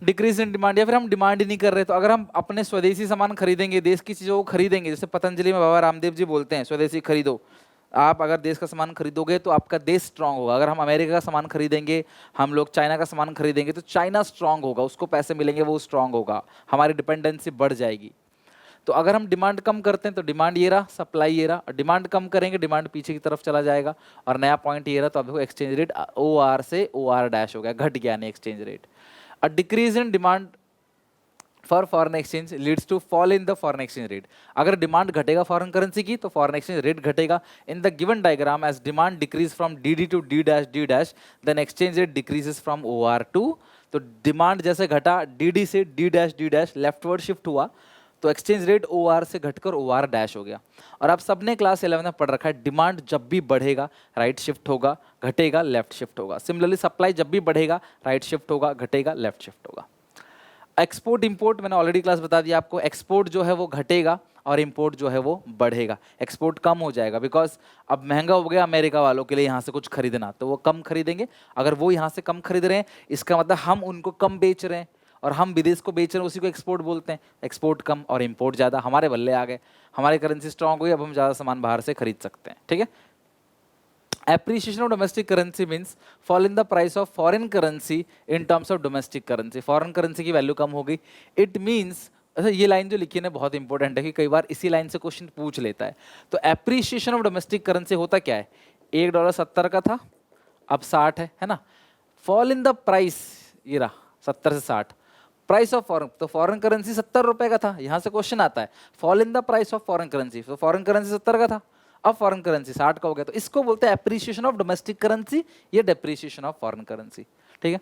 डिक्रीज इन डिमांड, या फिर हम डिमांड ही नहीं कर रहे, तो अगर हम अपने स्वदेशी सामान खरीदेंगे, देश की चीज़ों को खरीदेंगे, जैसे पतंजलि में बाबा रामदेव जी बोलते हैं स्वदेशी खरीदो। आप अगर देश का सामान खरीदोगे तो आपका देश स्ट्रांग होगा। अगर हम अमेरिका का सामान खरीदेंगे, हम लोग चाइना का सामान खरीदेंगे तो चाइना स्ट्रांग होगा, उसको पैसे मिलेंगे, वो स्ट्रांग होगा, हमारी डिपेंडेंसी बढ़ जाएगी। तो अगर हम डिमांड कम करते हैं तो डिमांड ये रहा, सप्लाई ये रहा, डिमांड कम करेंगे डिमांड पीछे की तरफ चला जाएगा। और नया पॉइंट ये रहा, तो अब देखो एक्सचेंज रेट OR से OR डैश हो गया, घट गया नहीं exchange rate. A decrease in demand for foreign exchange leads to fall in the foreign exchange rate. अगर डिमांड घटेगा फॉरेन करेंसी की तो फॉरेन एक्सचेंज रेट घटेगा। In the given diagram as demand decrease from DD to D dash then exchange rate decreases from OR to, तो डिमांड जैसे घटा DD से D डैश लेफ्टवर्ड शिफ्ट हुआ तो एक्सचेंज रेट OR से घटकर OR डैश हो गया। और आप सबने क्लास 11 में पढ़ रखा है, डिमांड जब भी बढ़ेगा राइट शिफ्ट होगा, घटेगा लेफ्ट शिफ्ट होगा। सिमिलरली सप्लाई जब भी बढ़ेगा राइट शिफ्ट होगा, घटेगा लेफ्ट शिफ्ट होगा। एक्सपोर्ट इंपोर्ट मैंने ऑलरेडी क्लास बता दिया आपको, एक्सपोर्ट जो है वो घटेगा और इंपोर्ट जो है वो बढ़ेगा। एक्सपोर्ट कम हो जाएगा बिकॉज अब महंगा हो गया अमेरिका वालों के लिए यहाँ से कुछ खरीदना, तो वो कम खरीदेंगे। अगर वो यहाँ से कम खरीद रहे हैं इसका मतलब हम उनको कम बेच रहे हैं और हम विदेश को बेच रहे हैं, उसी को एक्सपोर्ट बोलते हैं। एक्सपोर्ट कम और इंपोर्ट ज़्यादा, हमारे बल्ले आ गए, हमारी करेंसी स्ट्रांग हुई, अब हम ज़्यादा सामान बाहर से खरीद सकते हैं। ठीक है। Appreciation of domestic currency means fall in the price of foreign currency in terms of domestic currency. Foreign currency की वैल्यू कम हो गई। It means, अच्छा ये लाइन जो लिखी है ना बहुत इंपॉर्टेंट है कि कई बार इसी लाइन से क्वेश्चन पूछ लेता है। तो एप्रिसिएशन ऑफ डोमेस्टिक करेंसी होता क्या है, $1 70 का था, अब 60 है ना। फॉल इन द प्राइस, ये रहा 70 से 60, प्राइस ऑफ फॉरेन, तो फॉरेन करेंसी 70 रुपए का था, यहां से क्वेश्चन आता है fall in the price of foreign currency, तो फॉरेन करेंसी 70 का था, अब फॉरेन करेंसी 60 का हो गया, तो इसको बोलते हैं एप्रिसिएशन ऑफ डोमेस्टिक करेंसी या डेप्रिसिएशन ऑफ फॉरेन करेंसी। ठीक है।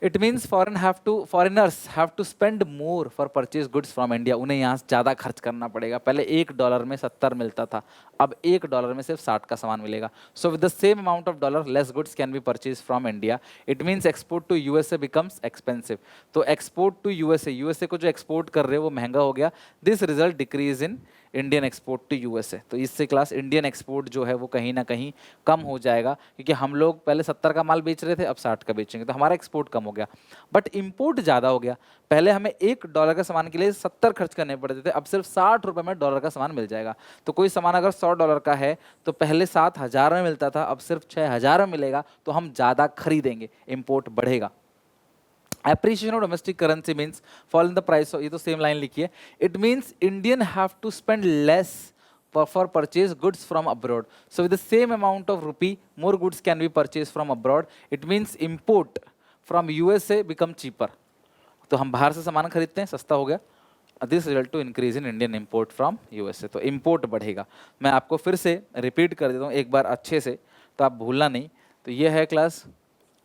It means foreigners have to spend more for purchase goods from India, उन्हें यहाँ ज़्यादा खर्च करना पड़ेगा। पहले $1 में 70 मिलता था, अब $1 में सिर्फ 60 का सामान मिलेगा। So with the same amount of dollar less goods can be purchase from India. It means export to USA becomes expensive, तो एक्सपोर्ट टू यूएसए को जो एक्सपोर्ट कर रहे हो वो महंगा हो गया। This result decrease in Indian export to USA, तो इससे क्लास इंडियन एक्सपोर्ट जो है वो कहीं ना कहीं कम हो जाएगा, क्योंकि हम लोग पहले 70 का माल बेच रहे थे, अब 60 का बेचेंगे, तो हमारा एक्सपोर्ट कम हो गया। बट इंपोर्ट ज़्यादा हो गया, पहले हमें $1 का सामान के लिए 70 खर्च करने पड़ते थे, अब सिर्फ 60 रुपये में $1 का सामान मिल जाएगा। तो कोई सामान अगर $100 का है तो पहले 7,000 में मिलता था, अब सिर्फ 6,000 में मिलेगा, तो हम ज़्यादा खरीदेंगे, इंपोर्ट बढ़ेगा। Appreciation of domestic currency means fall in the price of, ये तो सेम लाइन लिखी है, it means Indian have to spend less for purchase goods from abroad. So with the same amount of rupee, more goods can be purchased from abroad. It means import from USA become cheaper. तो हम बाहर से सामान खरीदते हैं, सस्ता हो गया। This result to increase in Indian import from USA. तो import बढ़ेगा। मैं आपको फिर से रिपीट कर देता हूँ एक बार अच्छे से, तो आप भूलना नहीं। तो ये है class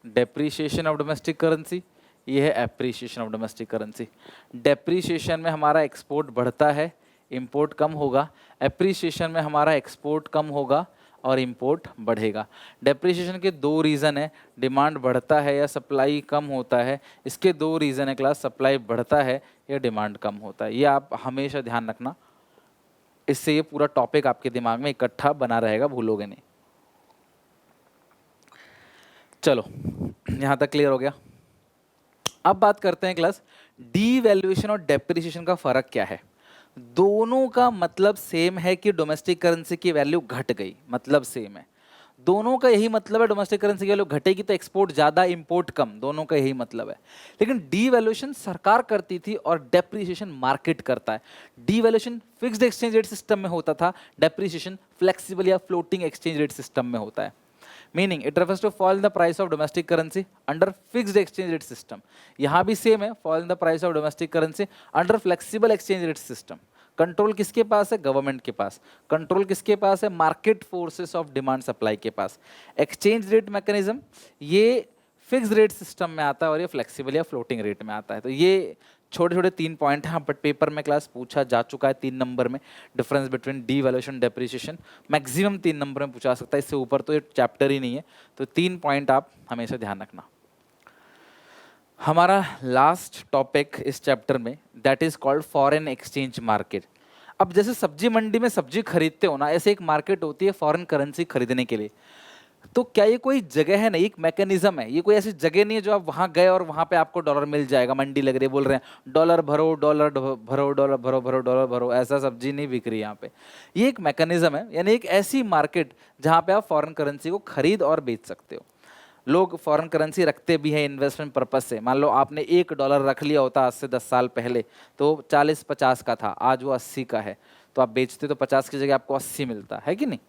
depreciation of domestic currency, ये है appreciation of domestic currency. Depreciation में हमारा एक्सपोर्ट बढ़ता है, इंपोर्ट कम होगा। एप्रिसिएशन में हमारा एक्सपोर्ट कम होगा और इंपोर्ट बढ़ेगा। डेप्रिसिएशन के दो रीज़न है, डिमांड बढ़ता है या सप्लाई कम होता है। इसके दो रीज़न है क्लास, सप्लाई बढ़ता है या डिमांड कम होता है। ये आप हमेशा ध्यान रखना, इससे ये पूरा टॉपिक आपके दिमाग में इकट्ठा बना रहेगा, भूलोगे नहीं। चलो यहाँ तक क्लियर हो गया। अब बात करते हैं क्लास डीवैल्यूएशन और डेप्रिसिएशन का फर्क क्या है। दोनों का मतलब सेम है कि डोमेस्टिक करेंसी की वैल्यू घट गई, मतलब सेम है। दोनों का यही मतलब है, डोमेस्टिक करेंसी की वैल्यू घटेगी तो एक्सपोर्ट ज़्यादा इंपोर्ट कम, दोनों का यही मतलब है। लेकिन डीवैल्यूएशन सरकार करती थी और डेप्रिसिएशन मार्केट करता है। Devaluation fixed exchange rate system में होता था, डेप्रिसिएशन फ्लेक्सिबल या फ्लोटिंग एक्सचेंज रेट सिस्टम में होता है। Meaning it refers to fall in the price of domestic currency under fixed exchange rate system. यहाँ भी सेम है, fall in the price of domestic currency under flexible exchange rate system. Control किसके पास है, गवर्नमेंट के पास। कंट्रोल किसके पास है, market forces of demand supply के पास। एक्सचेंज रेट मैकेनिज्म ये फिक्स रेट सिस्टम में आता है और ये फ्लेक्सिबल या फ्लोटिंग रेट में आता है। तो ये छोटे छोटे 3 पॉइंट हैं, बट पेपर में क्लास पूछा जा चुका है 3 नंबर में। Difference between devaluation depreciation maximum 3 number में पूछा सकता है, इससे ऊपर तो ये चैप्टर ही नहीं है। तो 3 पॉइंट आप हमेशा ध्यान रखना। हमारा लास्ट टॉपिक इस चैप्टर में that is called foreign exchange market. अब जैसे सब्जी मंडी में सब्जी खरीदते हो ना, ऐसे एक मार्केट होती है फॉरेन करेंसी खरीदने के लिए। तो क्या ये कोई जगह है, नहीं एक मैकेनिज्म है, ये कोई ऐसी जगह नहीं है जो आप वहां गए और वहां पे आपको डॉलर मिल जाएगा। मंडी लग रही है, बोल रहे हैं डॉलर भरो, डॉलर भरो, डॉलर भरो भरो, डॉलर भरो, ऐसा सब्जी नहीं बिक रही यहाँ पे। ये एक मैकेनिज्म है, यानी एक ऐसी मार्केट जहाँ पे आप फॉरेन करेंसी को खरीद और बेच सकते हो। लोग फॉरेन करेंसी रखते भी हैं इन्वेस्टमेंट पर्पज से। मान लो आपने $1 रख लिया होता आज से 10 साल पहले, तो 40-50 का था, आज वो 80 का है, तो आप बेचते तो 50 की जगह आपको 80 मिलता है कि नहीं।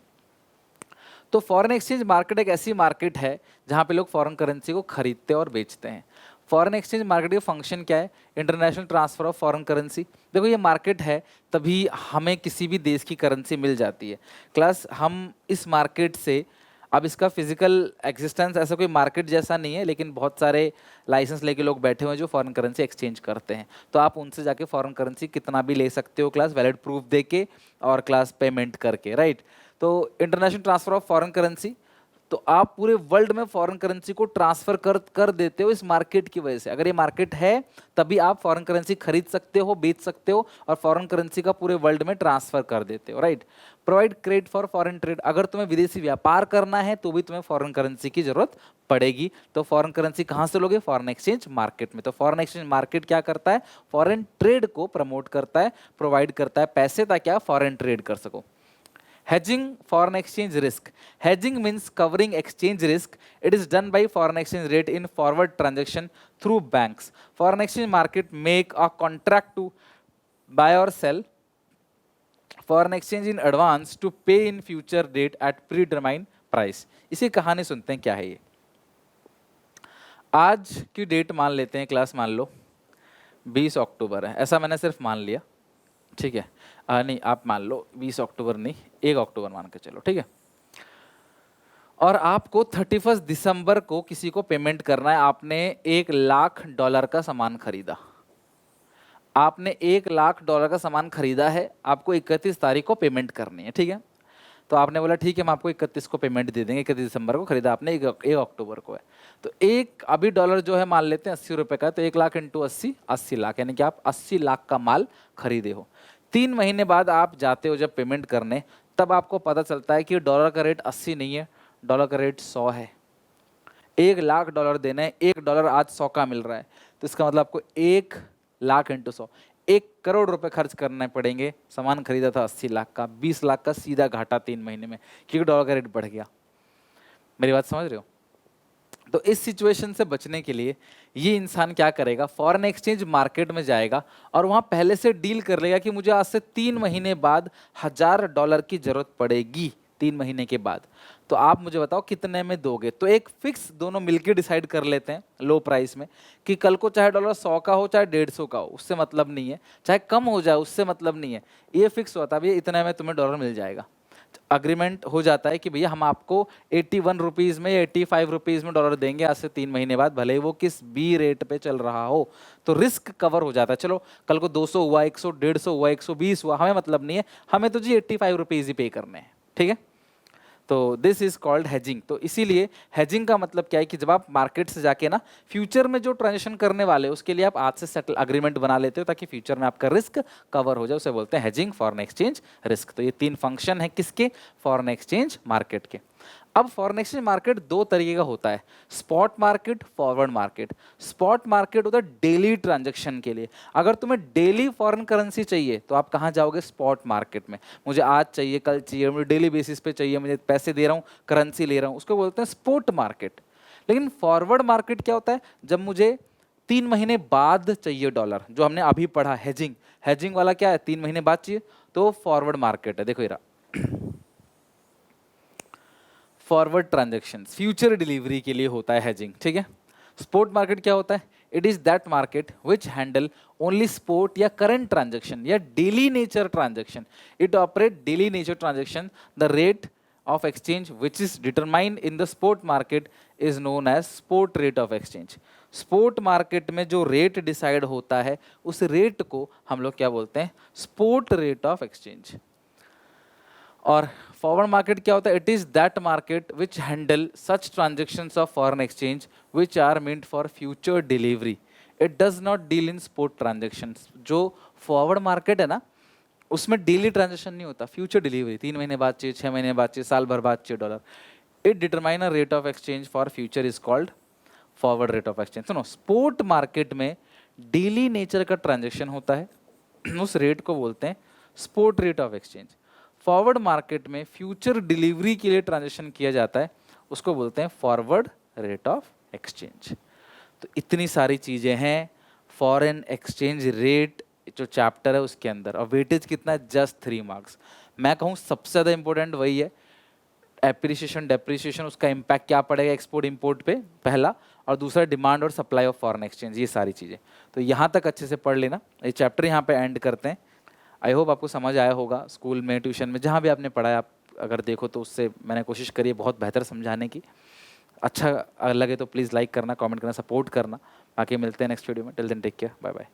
तो फॉरेन एक्सचेंज मार्केट एक ऐसी मार्केट है जहाँ पे लोग फॉरेन करेंसी को खरीदते और बेचते हैं। फॉरेन एक्सचेंज मार्केट का फंक्शन क्या है, international transfer of foreign currency. देखो ये मार्केट है तभी हमें किसी भी देश की करेंसी मिल जाती है। क्लास हम इस मार्केट से, अब इसका फिजिकल एग्जिस्टेंस ऐसा कोई मार्केट जैसा नहीं है, लेकिन बहुत सारे लाइसेंस लेके लोग बैठे हुए हैं जो फॉरेन करेंसी एक्सचेंज करते हैं। तो आप उनसे जाके फॉरेन करेंसी कितना भी ले सकते हो क्लास, वैलिड प्रूफ दे के और क्लास पेमेंट करके, राइट। तो international transfer of foreign currency तो आप पूरे वर्ल्ड में फॉरेन करेंसी को ट्रांसफर कर देते हो इस मार्केट की वजह से। अगर ये मार्केट है तभी आप फॉरेन करेंसी खरीद सकते हो, बेच सकते हो और फॉरेन करेंसी का पूरे वर्ल्ड में ट्रांसफर कर देते हो, right. Provide credit for foreign trade, अगर तुम्हें विदेशी व्यापार करना है तो भी तुम्हें फॉरेन करेंसी की जरूरत पड़ेगी। तो फॉरेन करेंसी कहाँ से लोगे? फॉरेन एक्सचेंज मार्केट में। तो फॉरेन एक्सचेंज मार्केट क्या करता है? फॉरेन ट्रेड को प्रमोट करता है, प्रोवाइड करता है पैसे ताकि आप फॉरेन ट्रेड कर सको। Hedging foreign exchange risk. Hedging means covering exchange risk. It is done by foreign exchange rate in forward transaction through banks. Foreign exchange market make a contract to buy or sell foreign exchange in advance to pay in future date at predetermined price. इसी कहानी सुनते हैं क्या है ये। आज की डेट मान लेते हैं, क्लास मान लो 20 अक्टूबर है, ऐसा मैंने सिर्फ मान लिया, ठीक है। नहीं, आप मान लो 20 अक्टूबर नहीं, 1 अक्टूबर मान के चलो, ठीक है। और आपको 31 दिसंबर को किसी को पेमेंट करना है। आपने $1,00,000 का सामान खरीदा, आपने $1,00,000 का सामान खरीदा है, आपको 31 तारीख को पेमेंट करनी है, ठीक है। तो आपने बोला ठीक है हम आपको 31 को पेमेंट दे देंगे, 31 दिसंबर को खरीदा आपने, 1 अक्टूबर को है। तो एक अभी डॉलर जो है मान लेते हैं 80 रुपये का, तो 1,00,000 इंटू 80, 80 लाख, यानी कि आप 80 लाख का माल खरीदे हो। 3 महीने बाद आप जाते हो जब पेमेंट करने, तब आपको पता चलता है कि डॉलर का रेट 80 नहीं है, डॉलर का रेट 100 है। $1,00,000 देना है, $1 आज 100 का मिल रहा है, तो इसका मतलब आपको 1,00,000 इंटू 100, 1 करोड़ रुपए खर्च करने पड़ेंगे। सामान खरीदा था 80 लाख का, 20 लाख का सीधा घाटा 3 महीने में, क्योंकि डॉलर का रेट बढ़ गया। मेरी बात समझ रहे हो? तो इस सिचुएशन से बचने के लिए ये इंसान क्या करेगा? फॉरेन एक्सचेंज मार्केट में जाएगा और वहाँ पहले से डील कर लेगा कि मुझे आज से 3 महीने बाद $1,000 की जरूरत पड़ेगी, 3 महीने के बाद। तो आप मुझे बताओ कितने में दोगे? तो एक फिक्स दोनों मिलके डिसाइड कर लेते हैं लो प्राइस में कि कल को चाहे डॉलर 100 का हो चाहे 150 का हो, उससे मतलब नहीं है, चाहे कम हो जाए उससे मतलब नहीं है, ये फिक्स होता है भैया इतने में तुम्हें डॉलर मिल जाएगा। अग्रीमेंट हो जाता है कि भैया हम आपको 81 रुपीज़ में या 85 रुपीज़ में डॉलर देंगे आज से 3 महीने बाद, भले ही वो किस भी रेट पे चल रहा हो। तो रिस्क कवर हो जाता है। चलो कल को 200 हुआ, 100, 150 हुआ, 120 हुआ, हमें मतलब नहीं है, हमें तो जी 85 रुपीज़ ही पे करने हैं, ठीक है। तो दिस इज कॉल्ड हेजिंग। तो इसीलिए हेजिंग का मतलब क्या है कि जब आप मार्केट से जाके ना फ्यूचर में जो ट्रांजेक्शन करने वाले हो उसके लिए आप आज से सेटल अग्रीमेंट बना लेते हो ताकि फ्यूचर में आपका रिस्क कवर हो जाए, उसे बोलते हैं हेजिंग, फॉरेन एक्सचेंज रिस्क। तो ये 3 फंक्शन है किसके? फॉरेन एक्सचेंज मार्केट के। अब फॉरेन एक्सचेंज मार्केट 2 तरीके का होता है, spot market, forward market. Spot market होता है डेली ट्रांजैक्शन के लिए। अगर तुम्हें डेली फॉरेन करेंसी चाहिए तो आप कहाँ जाओगे? स्पॉट मार्केट में। मुझे आज चाहिए, कल चाहिए, मुझे डेली बेसिस पे चाहिए, मुझे पैसे दे रहा हूँ, करेंसी ले रहा हूँ, उसको बोलते हैं स्पॉट मार्केट। लेकिन फॉरवर्ड मार्केट क्या होता है? जब मुझे 3 महीने बाद चाहिए डॉलर, जो हमने अभी पढ़ा हेजिंग, हेजिंग वाला क्या है? 3 महीने बाद चाहिए, तो फॉरवर्ड मार्केट है। देखो ये फॉरवर्ड ट्रांजैक्शन, फ्यूचर डिलीवरी के लिए होता है हेजिंग, ठीक है। स्पॉट मार्केट क्या होता है? It is that market which handle only spot या करंट ट्रांजैक्शन या daily nature transaction. It operate daily nature transaction. The rate of exchange which is determined in the spot market is known as spot rate of exchange. Spot market में जो रेट डिसाइड होता है उस रेट को हम लोग क्या बोलते हैं? Spot rate of exchange. और फॉरवर्ड मार्केट क्या होता है? It is that market which handle such transactions of foreign exchange which are meant for future delivery. It does not deal in spot transactions. जो फॉरवर्ड मार्केट है ना, उसमें डेली ट्रांजेक्शन नहीं होता, फ्यूचर डिलीवरी। 3 महीने बाद चाहिए, 6 महीने बाद चाहिए, साल भर बाद चाहिए dollar. It determine a rate of exchange for future is called forward rate of exchange. सुनो, स्पॉट मार्केट में डेली नेचर का ट्रांजेक्शन होता है, उस रेट को बोलते हैं spot rate of exchange. Forward market में फ्यूचर डिलीवरी के लिए ट्रांजेक्शन किया जाता है, उसको बोलते हैं फॉरवर्ड रेट ऑफ एक्सचेंज। तो इतनी सारी चीज़ें हैं फॉरेन एक्सचेंज रेट जो चैप्टर है उसके अंदर। और वेटेज कितना है? Just 3 marks. मैं कहूँ सबसे ज़्यादा इंपॉर्टेंट वही है, एप्रिसिएशन डेप्रिसिएशन, उसका इम्पैक्ट क्या पड़ेगा एक्सपोर्ट इंपोर्ट पे, पहला, और दूसरा डिमांड और सप्लाई ऑफ फॉरेन एक्सचेंज, ये सारी चीज़ें। तो यहाँ तक अच्छे से पढ़ लेना। ये चैप्टर यहाँ पे एंड करते हैं। आई होप आपको समझ आया होगा। स्कूल में, ट्यूशन में, जहाँ भी आपने पढ़ा है, आप अगर देखो तो उससे मैंने कोशिश करी है बहुत बेहतर समझाने की। अच्छा लगे तो प्लीज़ लाइक करना, कमेंट करना, सपोर्ट करना। बाकी मिलते हैं नेक्स्ट वीडियो में। Till then take care, bye bye.